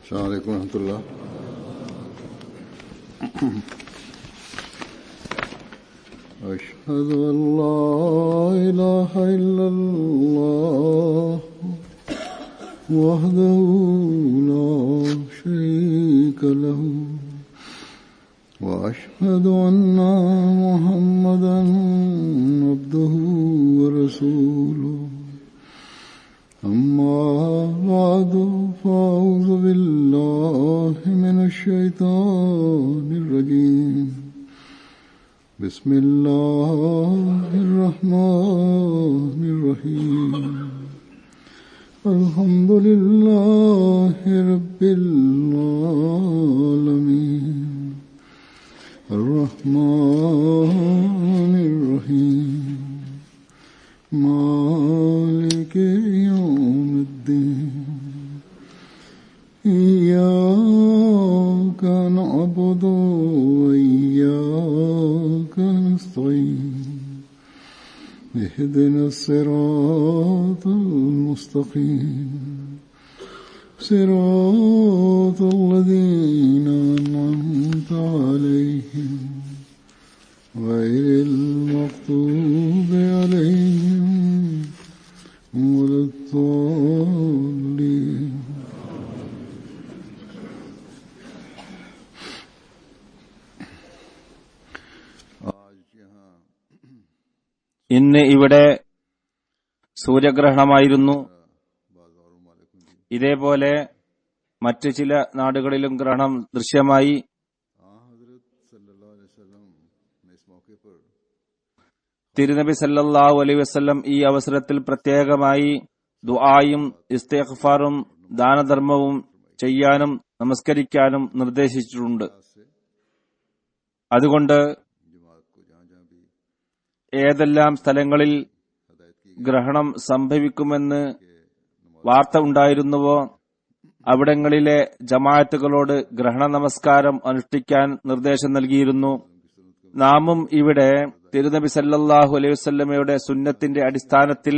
السلام عليكم ورحمة الله. أشهد أن لا إله إلا الله وحده لا شريك له وأشهد أن محمدا عبده ورسوله. أما بعد فأعوذ بالله من الشيطان الرجيم. بسم الله الرحمن الرحيم. الحمد لله رب العالمين الرحمن الرحيم مالك يوم الدين. إياك نعبد وإياك نستعين. اهدنا الصراط المستقيم صراط الذين أنعمت عليهم غير المغضوب عليهم ولا الضالين. ഇന്ന് ഇവിടെ സൂര്യഗ്രഹണമായിരുന്നു. ഇതേപോലെ മറ്റു ചില നാടുകളിലും ഗ്രഹണം ദൃശ്യമായി. തിരുനബി സല്ലല്ലാഹു അലൈഹി വസല്ലം ഈ അവസരത്തിൽ പ്രത്യേകമായി ദുആയും ഇസ്തിഗ്ഫാറും ദാനധർമ്മവും ചെയ്യാനും നമസ്കരിക്കാനും നിർദ്ദേശിച്ചിട്ടുണ്ട്. അതുകൊണ്ട് ഏതെല്ലാം സ്ഥലങ്ങളിൽ ഗ്രഹണം സംഭവിക്കുമെന്ന് വാർത്ത ഉണ്ടായിരുന്നുവോ അവിടങ്ങളിലെ ജമാഅത്തുകളോട് ഗ്രഹണ നമസ്കാരം അനുഷ്ഠിക്കാൻ നിർദ്ദേശം നൽകിയിരുന്നു. നാമും ഇവിടെ തിരുനബി സല്ലല്ലാഹു അലൈഹി വസല്ലമയുടെ സുന്നത്തിന്റെ അടിസ്ഥാനത്തിൽ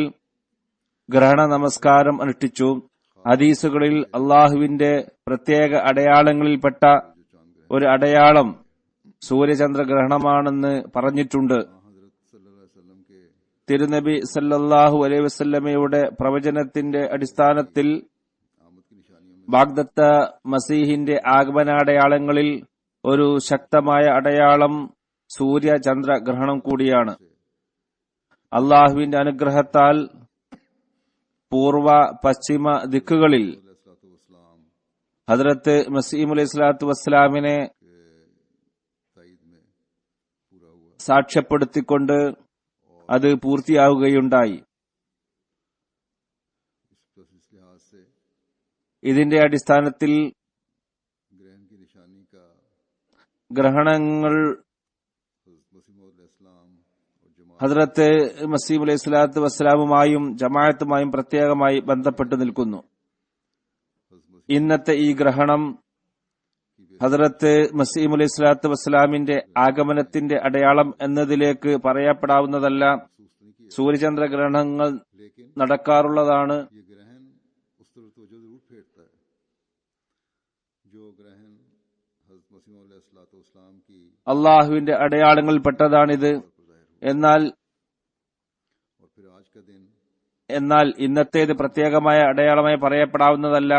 ഗ്രഹണ നമസ്കാരം അനുഷ്ഠിച്ചു. ഹദീസുകളിൽ അള്ളാഹുവിന്റെ പ്രത്യേക അടയാളങ്ങളിൽപ്പെട്ട ഒരു അടയാളം സൂര്യചന്ദ്രഗ്രഹണമാണെന്ന് പറഞ്ഞിട്ടുണ്ട്. തിരുനബി സല്ലല്ലാഹു അലൈഹി വസല്ലമയുടെ പ്രവചനത്തിന്റെ അടിസ്ഥാനത്തിൽ വാഗ്ദത്ത മസീഹിന്റെ ആഗമനാടയാളങ്ങളിൽ ഒരു ശക്തമായ അടയാളം സൂര്യചന്ദ്രഗ്രഹണം കൂടിയാണ്. അള്ളാഹുവിന്റെ അനുഗ്രഹത്താൽ പൂർവ പശ്ചിമ ദിക്കുകളിൽ ഹദ്റത്ത് മസീഹ് അലൈഹി സ്വലാത്തു വസ്സലാമിനെ സാക്ഷ്യപ്പെടുത്തിക്കൊണ്ട് അത് പൂർത്തിയാവുകയുണ്ടായി. ഇതിന്റെ അടിസ്ഥാനത്തിൽ ഗ്രഹണങ്ങൾ ഹദ്റത്ത് മസീഹ് അലൈഹി സ്വലാത്തു വസ്സലാമുമായും ജമാഅത്തുമായും പ്രത്യേകമായി ബന്ധപ്പെട്ടു നിൽക്കുന്നു. ഇന്നത്തെ ഈ ഗ്രഹണം ഹദ്റത്ത് മസീഹ് അലൈഹി സ്വലാത്തു വസ്സലാമിന്റെ ആഗമനത്തിന്റെ അടയാളം എന്നതിലേക്ക് പറയപ്പെടാവുന്നതല്ല. സൂര്യചന്ദ്രഗ്രഹണങ്ങൾ നടക്കാറുള്ളതാണ്. അള്ളാഹുവിന്റെ അടയാളങ്ങളിൽപ്പെട്ടതാണിത്. എന്നാൽ ഇന്നത്തേത് പ്രത്യേകമായ അടയാളമായി പറയപ്പെടാവുന്നതല്ല.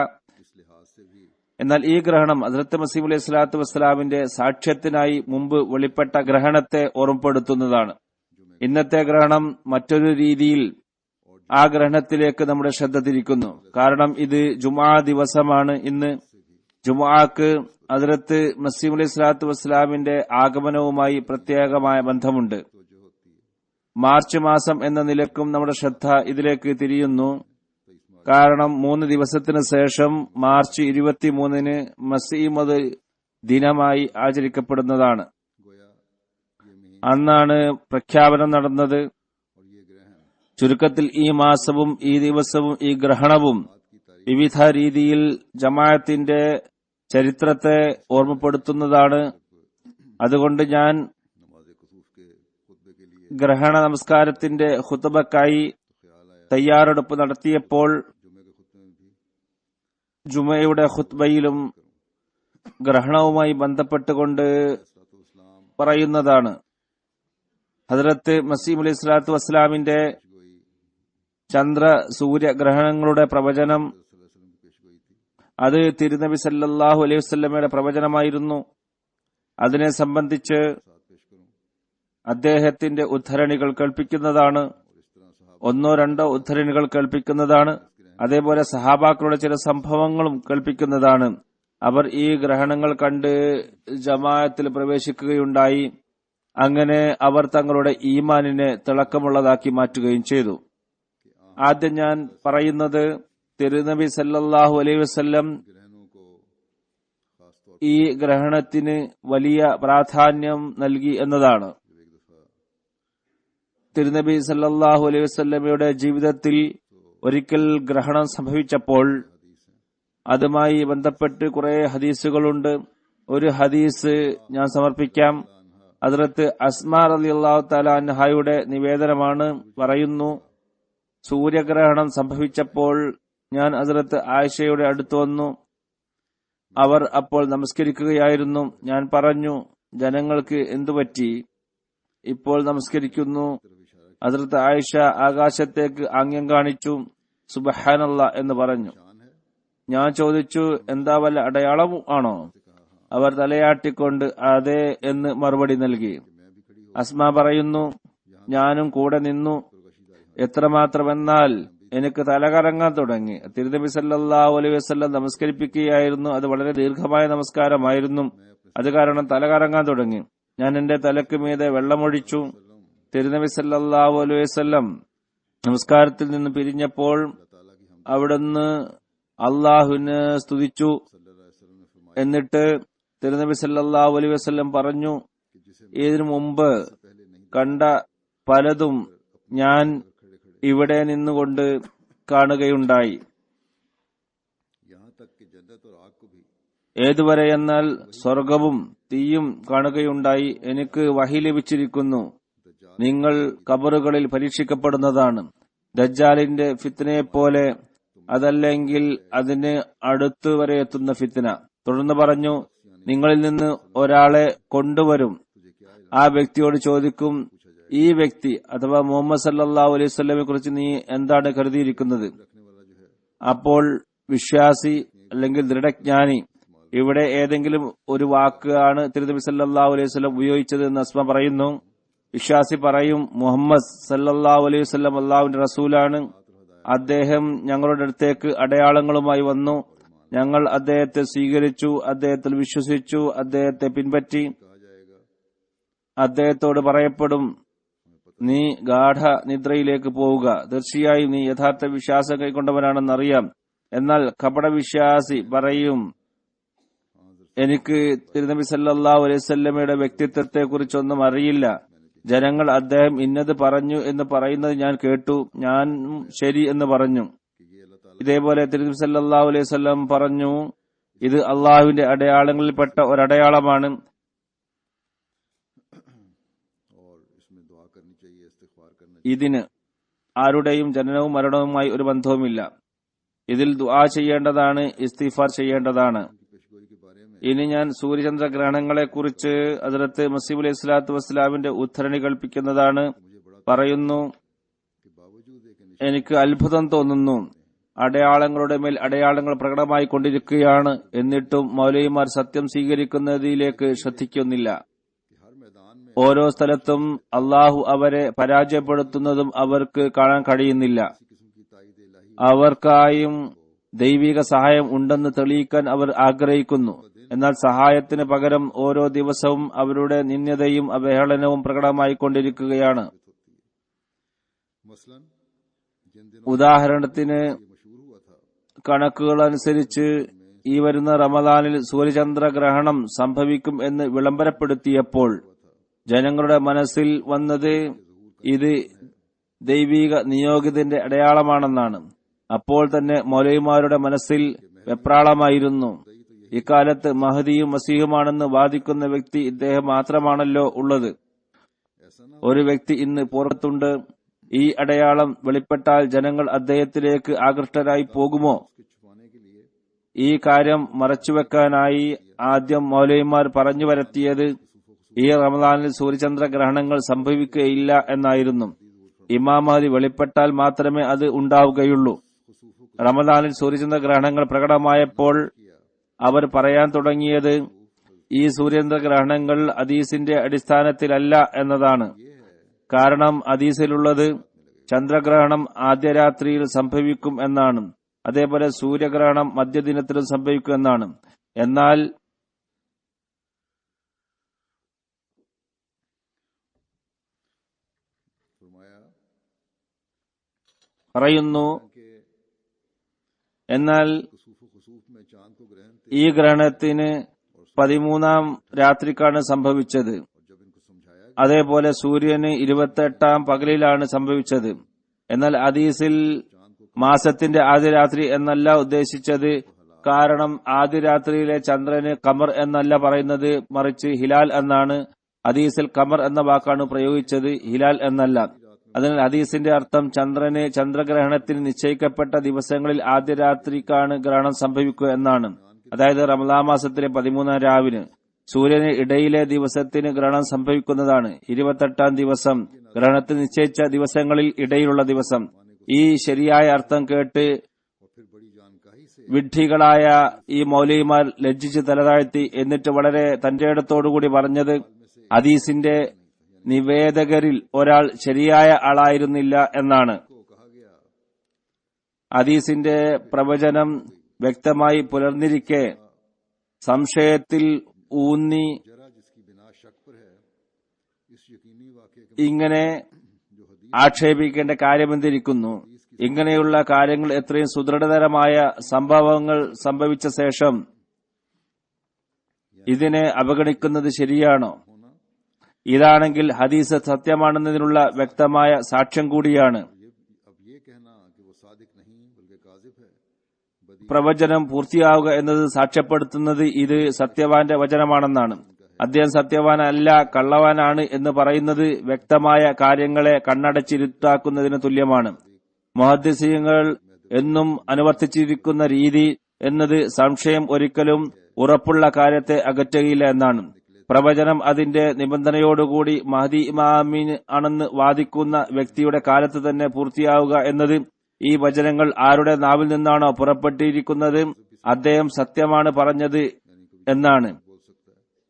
എന്നാൽ ഈ ഗ്രഹണം ഹദ്റത്ത് മസീഹ് അലൈഹി സ്വലാത്തു വസ്സലാമിന്റെ സാക്ഷ്യത്തിനായി മുമ്പ് വെളിപ്പെട്ട ഗ്രഹണത്തെ ഓർമ്മപ്പെടുത്തുന്നതാണ്. ഇന്നത്തെ ഗ്രഹണം മറ്റൊരു രീതിയിൽ ആ ഗ്രഹണത്തിലേക്ക് നമ്മുടെ ശ്രദ്ധ തിരിക്കുന്നു. കാരണം ഇത് ജുമുഅ ദിവസമാണ്. ഇന്ന് ജുമുഅക്ക് ഹദ്റത്ത് മസീഹ് അലൈഹി സ്വലാത്തു വസ്സലാമിന്റെ ആഗമനവുമായി പ്രത്യേകമായ ബന്ധമുണ്ട്. മാർച്ച് മാസം എന്ന നിലക്കും നമ്മുടെ ശ്രദ്ധ ഇതിലേക്ക് തിരിയുന്നു. കാരണം 3 ദിവസത്തിന് ശേഷം മാർച്ച് 23 മസീഹ് ദിനമായി ആചരിക്കപ്പെടുന്നതാണ്. അന്നാണ് പ്രഖ്യാപനം നടന്നത്. ചുരുക്കത്തിൽ ഈ മാസവും ഈ ദിവസവും ഈ ഗ്രഹണവും വിവിധ രീതിയിൽ ജമാഅത്തിന്റെ ചരിത്രത്തെ ഓർമ്മപ്പെടുത്തുന്നതാണ്. അതുകൊണ്ട് ഞാൻ ഗ്രഹണ നമസ്കാരത്തിന്റെ ഖുതുബക്കായി തയ്യാറെടുപ്പ് നടത്തിയപ്പോൾ ജുമയുടെ ഖുത്ബയിലും ഗ്രഹണവുമായി ബന്ധപ്പെട്ടുകൊണ്ട് പറയുന്നതാണ്. ഹദ്റത്ത് മസീഹ് അലൈഹി സ്വലാത്തു വസ്സലാമിന്റെ ചന്ദ്ര സൂര്യ ഗ്രഹണങ്ങളുടെ പ്രവചനം അത് തിരുനബി സല്ലല്ലാഹു അലൈഹി വസല്ലമയുടെ പ്രവചനമായിരുന്നു. അതിനെ സംബന്ധിച്ച് അദ്ദേഹത്തിന്റെ ഉദ്ധരണികൾ കേൾപ്പിക്കുന്നതാണ്. ഒന്നോ രണ്ടോ ഉദ്ധരണികൾ കേൾപ്പിക്കുന്നതാണ്. അതേപോലെ സഹാബാക്കളുടെ ചില സംഭവങ്ങളും കേൾപ്പിക്കുന്നതാണ്. അവർ ഈ ഗ്രഹണങ്ങൾ കണ്ട് ജമാഅത്തിൽ പ്രവേശിക്കുകയുണ്ടായി. അങ്ങനെ അവർ തങ്ങളുടെ ഈമാനിനെ തിളക്കമുള്ളതാക്കി മാറ്റുകയും ചെയ്തു. ആദ്യം ഞാൻ പറയുന്നത് തിരുനബി സല്ലല്ലാഹു അലൈഹി വസല്ലം ഈ ഗ്രഹണത്തിന് വലിയ പ്രാധാന്യം നൽകി എന്നതാണ്. തിരുനബി സല്ലല്ലാഹു അലൈഹി വസല്ലമയുടെ ജീവിതത്തിൽ ഒരിക്കൽ ഗ്രഹണം സംഭവിച്ചപ്പോൾ അതുമായി ബന്ധപ്പെട്ട് കുറെ ഹദീസുകളുണ്ട്. ഒരു ഹദീസ് ഞാൻ സമർപ്പിക്കാം. ഹദ്റത്ത് അസ്മാ റളിയല്ലാഹു തആല അൻഹയുടെ നിവേദനമാണ്. പറയുന്നു, സൂര്യഗ്രഹണം സംഭവിച്ചപ്പോൾ ഞാൻ ഹദ്റത്ത് ആയിഷയുടെ അടുത്ത് വന്നു. അവർ അപ്പോൾ നമസ്കരിക്കുകയായിരുന്നു. ഞാൻ പറഞ്ഞു, ജനങ്ങൾക്ക് എന്തുപറ്റി? ഇപ്പോൾ നമസ്കരിക്കുന്നു. ഹദ്റത്ത് ആയിഷ ആകാശത്തേക്ക് ആംഗ്യം കാണിച്ചു. സുബ്ഹാനല്ലാഹ് എന്ന് പറഞ്ഞു. ഞാൻ ചോദിച്ചു, എന്താ വല്ല അടയാളം ആണോ? അവർ തലയാട്ടിക്കൊണ്ട് അതെ എന്ന് മറുപടി നൽകി. അസ്മ പറയുന്നു, ഞാനും കൂടെ നിന്നു. എത്രമാത്രമെന്നാൽ എനിക്ക് തലകറങ്ങാൻ തുടങ്ങി. തിരുനബി സല്ലല്ലാഹു അലൈഹി വസല്ലം നമസ്കരിപ്പിക്കുകയായിരുന്നു. അത് വളരെ ദീർഘമായ നമസ്കാരമായിരുന്നു. അത് കാരണം തലകറങ്ങാൻ തുടങ്ങി. ഞാൻ എന്റെ തലക്ക് മീതെ വെള്ളമൊഴിച്ചു. തിരുനബി സല്ലല്ലാഹു അലൈഹി വസല്ലം നമസ്കാരത്തിൽ നിന്ന് പിരിഞ്ഞപ്പോൾ അവിടുന്ന് അള്ളാഹുവിനെ സ്തുതിച്ചു. എന്നിട്ട് തിരുനബി സല്ലല്ലാഹു അലൈഹി വസല്ലം പറഞ്ഞു, ഇതിനു മുമ്പ് കണ്ട പലതും ഞാൻ ഇവിടെ നിന്നുകൊണ്ട് കാണുകയുണ്ടായി. ഏതുവരെ എന്നാൽ സ്വർഗവും തീയും കാണുകയുണ്ടായി. എനിക്ക് വഹി ലഭിച്ചിരിക്കുന്നു. നിങ്ങൾ ഖബറുകളിൽ പരീക്ഷിക്കപ്പെടുന്നതാണ്. ദജ്ജാലിന്റെ ഫിത്നയെപ്പോലെ, അതല്ലെങ്കിൽ അതിന് അടുത്തു വരെ എത്തുന്ന ഫിത്ന. തുടർന്ന് പറഞ്ഞു, നിങ്ങളിൽ നിന്ന് ഒരാളെ കൊണ്ടുവരും. ആ വ്യക്തിയോട് ചോദിക്കും, ഈ വ്യക്തി അഥവാ മുഹമ്മദ് സല്ലല്ലാഹു അലൈഹി വസല്ലമയെ കുറിച്ച് നീ എന്താണ് കരുതിയിരിക്കുന്നത്? അപ്പോൾ വിശ്വാസി അല്ലെങ്കിൽ ദൃഢജ്ഞാനി, ഇവിടെ ഏതെങ്കിലും ഒരു വാക്കാണ് തിരുനബി സല്ലല്ലാഹു അലൈഹി വസല്ലം ഉപയോഗിച്ചത് എന്ന് അസ്മ പറയുന്നു. വിശ്വാസി പറയും, മുഹമ്മദ് സല്ലല്ലാഹു അലൈഹി വസല്ലം അല്ലാഹുവിന്റെ റസൂലാണ്. അദ്ദേഹം ഞങ്ങളുടെ അടുത്തേക്ക് അടയാളങ്ങളുമായി വന്നു. ഞങ്ങൾ അദ്ദേഹത്തെ സ്വീകരിച്ചു, അദ്ദേഹത്തിൽ വിശ്വസിച്ചു, അദ്ദേഹത്തെ പിൻപറ്റി. അദ്ദേഹത്തോട് പറയപ്പെടും, നീ ഗാഠ നിദ്രയിലേക്ക് പോവുക. തീർച്ചയായും നീ യഥാർത്ഥ വിശ്വാസം കൈക്കൊണ്ടവനാണെന്നറിയാം. എന്നാൽ കപടവിശ്വാസി പറയും, എനിക്ക് തിരുനബി സല്ലല്ലാഹു അലൈഹി വസല്ലമയുടെ വ്യക്തിത്വത്തെ കുറിച്ചൊന്നും അറിയില്ല. ജനങ്ങൾ അദ്ദേഹം ഇന്നത് പറഞ്ഞു എന്ന് പറയുന്നത് ഞാൻ കേട്ടു. ഞാൻ ശരി എന്ന് പറഞ്ഞു. ഇതേപോലെ തിരുനബി സല്ലല്ലാഹു അലൈഹി വസല്ലം പറഞ്ഞു, ഇത് അള്ളാഹുവിന്റെ അടയാളങ്ങളിൽപ്പെട്ട ഒരടയാളമാണ്. ഇതിന് ആരുടെയും ജനനവും മരണവുമായി ഒരു ബന്ധവുമില്ല. ഇതിൽ ദുആ ചെയ്യേണ്ടതാണ്, ഇസ്തിഗ്ഫാർ ചെയ്യേണ്ടതാണ്. ഇനി ഞാൻ സൂര്യചന്ദ്ര ഗ്രഹണങ്ങളെ കുറിച്ച് ഹദ്റത്ത് മസീഹ് അലൈഹി സ്വലാത്തു വസ്സലാമിന്റെ ഉദ്ധരണി കൽപ്പിക്കുന്നതാണ്. പറയുന്നു, എനിക്ക് അത്ഭുതം തോന്നുന്നു. അടയാളങ്ങളുടെ മേൽ അടയാളങ്ങൾ പ്രകടമായി കൊണ്ടിരിക്കുകയാണ്. എന്നിട്ടും മൗലവിമാർ സത്യം സ്വീകരിക്കുന്നതിലേക്ക് ശ്രദ്ധിക്കുന്നില്ല. ഓരോ സ്ഥലത്തും അള്ളാഹു അവരെ പരാജയപ്പെടുത്തുന്നതും അവർക്ക് കാണാൻ കഴിയുന്നില്ല. അവർക്കായും ദൈവിക സഹായം ഉണ്ടെന്ന് തെളിയിക്കാൻ അവർ ആഗ്രഹിക്കുന്നു. എന്നാൽ സഹായത്തിന് പകരം ഓരോ ദിവസവും അവരുടെ നിന്ദ്യതയും അവഹേളനവും പ്രകടമായി കൊണ്ടിരിക്കുകയാണ്. ഉദാഹരണത്തിന്, കണക്കുകൾ അനുസരിച്ച് ഈ വരുന്ന റമദാനിൽ സൂര്യചന്ദ്ര ഗ്രഹണം സംഭവിക്കും എന്ന് വിളംബരപ്പെടുത്തിയപ്പോൾ ജനങ്ങളുടെ മനസ്സിൽ വന്നത് ഇത് ദൈവിക നിയോഗിതന്റെ അടയാളമാണെന്നാണ്. അപ്പോൾ തന്നെ മൗലവിമാരുടെ മനസ്സിൽ വെപ്രാളമായിരുന്നു. ഇക്കാലത്ത് മഹദിയും മസീഹുമാണെന്ന് വാദിക്കുന്ന വ്യക്തി ഇദ്ദേഹം മാത്രമാണല്ലോ ഉള്ളത്. ഒരു വ്യക്തി ഇന്ന് പുറത്തുണ്ട്. ഈ അടയാളം വെളിപ്പെട്ടാൽ ജനങ്ങൾ അദ്ദേഹത്തിലേക്ക് ആകൃഷ്ടരായി പോകുമോ? ഈ കാര്യം മറച്ചുവെക്കാനായി ആദ്യം മൗലവിമാർ പറഞ്ഞു വരുത്തിയത് ഈ റമദാനിൽ സൂര്യചന്ദ്ര ഗ്രഹണങ്ങൾ സംഭവിക്കുകയില്ല എന്നായിരുന്നു. ഇമാം മഹ്ദി വെളിപ്പെട്ടാൽ മാത്രമേ അത് ഉണ്ടാവുകയുള്ളൂ. റമദാനിൽ സൂര്യചന്ദ്ര ഗ്രഹണങ്ങൾ പ്രകടമായപ്പോൾ അവർ പറയാൻ തുടങ്ങിയത് ഈ സൂര്യചന്ദ്ര ഗ്രഹണങ്ങൾ ഹദീസിന്റെ അടിസ്ഥാനത്തിലല്ല എന്നതാണ്. കാരണം ഹദീസിലുള്ളത് ചന്ദ്രഗ്രഹണം ആദ്യ രാത്രിയിൽ സംഭവിക്കും എന്നാണ്, അതേപോലെ സൂര്യഗ്രഹണം മധ്യദിനത്തിലും സംഭവിക്കും എന്നാണ്. എന്നാൽ പറയുന്നു, എന്നാൽ ഈ ഗ്രഹണത്തിന് 13-ാം രാത്രിക്കാണ് സംഭവിച്ചത്. അതേപോലെ സൂര്യന് 28-ാം പകലിലാണ് സംഭവിച്ചത്. എന്നാൽ ഹദീസിൽ മാസത്തിന്റെ ആദ്യ രാത്രി എന്നല്ല ഉദ്ദേശിച്ചത്. കാരണം ആദ്യ രാത്രിയിലെ ചന്ദ്രന് ഖമർ എന്നല്ല പറയുന്നത്, മറിച്ച് ഹിലാൽ എന്നാണ്. ഹദീസിൽ ഖമർ എന്ന വാക്കാണ് പ്രയോഗിച്ചത്, ഹിലാൽ എന്നല്ല. അതിനാൽ ഹദീസിന്റെ അർത്ഥം ചന്ദ്രന് ചന്ദ്രഗ്രഹണത്തിന് നിശ്ചയിക്കപ്പെട്ട ദിവസങ്ങളിൽ ആദ്യ രാത്രിക്കാണ് ഗ്രഹണം സംഭവിക്കുക എന്നാണ്. അതായത് റമദാൻ മാസത്തിലെ 13-ാം രാവിന് സൂര്യന് ഇടയിലെ ദിവസത്തിന് ഗ്രഹണം സംഭവിക്കുന്നതാണ്. 28-ാം ദിവസം ഗ്രഹണത്തിന് നിശ്ചയിച്ച ദിവസങ്ങളിൽ ഇടയിലുള്ള ദിവസം. ഈ ശരിയായ അർത്ഥം കേട്ട് വിഡ്ഢികളായ ഈ മൗലവിമാർ ലജ്ജിച്ച് തലതാഴ്ത്തി. എന്നിട്ട് വളരെ തന്റേടത്തോടുകൂടി പറഞ്ഞത് ഹദീസിന്റെ നിവേദകരിൽ ഒരാൾ ശരിയായ ആളായിരുന്നില്ല എന്നാണ്. ഹദീസിന്റെ പ്രവചനം വ്യക്തമായി പുലർന്നിരിക്കെ സംശയത്തിൽ ഊന്നി ഇങ്ങനെ ആക്ഷേപിക്കേണ്ട കാര്യമെന്തിരിക്കുന്നു? ഇങ്ങനെയുള്ള കാര്യങ്ങൾ എത്രയും സുദൃഢതരമായ സംഭവങ്ങൾ സംഭവിച്ച ശേഷം ഇതിനെ അവഗണിക്കുന്നത് ശരിയാണോ? ഇതാണെങ്കിൽ ഹദീസ് സത്യമാണെന്നതിനുള്ള വ്യക്തമായ സാക്ഷ്യം കൂടിയാണ്. പ്രവചനം പൂർത്തിയാവുക എന്നത് സാക്ഷ്യപ്പെടുത്തുന്നത് ഇത് സത്യവാന്റെ വചനമാണെന്നാണ്. അദ്ദേഹം സത്യവാനല്ല, കള്ളവാനാണ് എന്ന് പറയുന്നത് വ്യക്തമായ കാര്യങ്ങളെ കണ്ണടച്ചിരുത്താക്കുന്നതിന് തുല്യമാണ്. മുഹദ്ദിസീങ്ങൾ എന്നും അനുവർത്തിച്ചിരിക്കുന്ന രീതി എന്നത് സംശയം ഒരിക്കലും ഉറപ്പുള്ള കാര്യത്തെ അകറ്റുകയില്ല എന്നാണ്. പ്രവചനം അതിന്റെ നിബന്ധനയോടുകൂടി മഹ്ദി ഇമാമിന് ആണെന്ന് വാദിക്കുന്ന വ്യക്തിയുടെ കാലത്ത് തന്നെ പൂർത്തിയാവുക എന്നത് ഈ വചനങ്ങൾ ആരുടെ നാവിൽ നിന്നാണോ പുറപ്പെട്ടിരിക്കുന്നത് അദ്ദേഹം സത്യമാണ് പറഞ്ഞത് എന്നാണ്.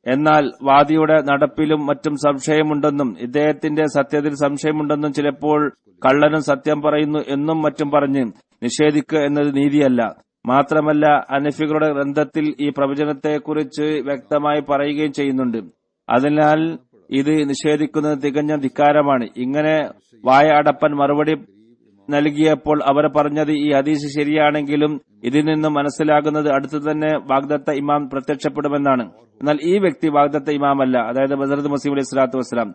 എന്നാൽ വാദിയുടെ നടപ്പിലും മറ്റും സംശയമുണ്ടെന്നും ഇദ്ദേഹത്തിന്റെ സത്യത്തിൽ സംശയമുണ്ടെന്നും ചിലപ്പോൾ കള്ളനും സത്യം പറയുന്നു എന്നും മറ്റും പറഞ്ഞ് നിഷേധിക്കുക എന്നത് നീതിയല്ല. മാത്രമല്ല ഹനഫികളുടെ ഗ്രന്ഥത്തിൽ ഈ പ്രവചനത്തെക്കുറിച്ച് വ്യക്തമായി പറയുകയും ചെയ്യുന്നുണ്ട്. അതിനാൽ ഇത് നിഷേധിക്കുന്നത് തികഞ്ഞ ധിക്കാരമാണ്. ഇങ്ങനെ വായ അടപ്പൻ മറുപടി നൽകിയപ്പോൾ അവർ പറഞ്ഞത് ഈ ഹദീസ് ശരിയാണെങ്കിലും ഇതിൽ നിന്നും മനസ്സിലാകുന്നത് അടുത്തു തന്നെ വാഗ്ദത്ത ഇമാം പ്രത്യക്ഷപ്പെടുമെന്നാണ്. എന്നാൽ ഈ വ്യക്തി വാഗ്ദത്ത ഇമാമല്ല, അതായത് ഹസ്രത്ത് മസീഹ് അലൈഹി സ്വലാത്തു വസ്സലാം.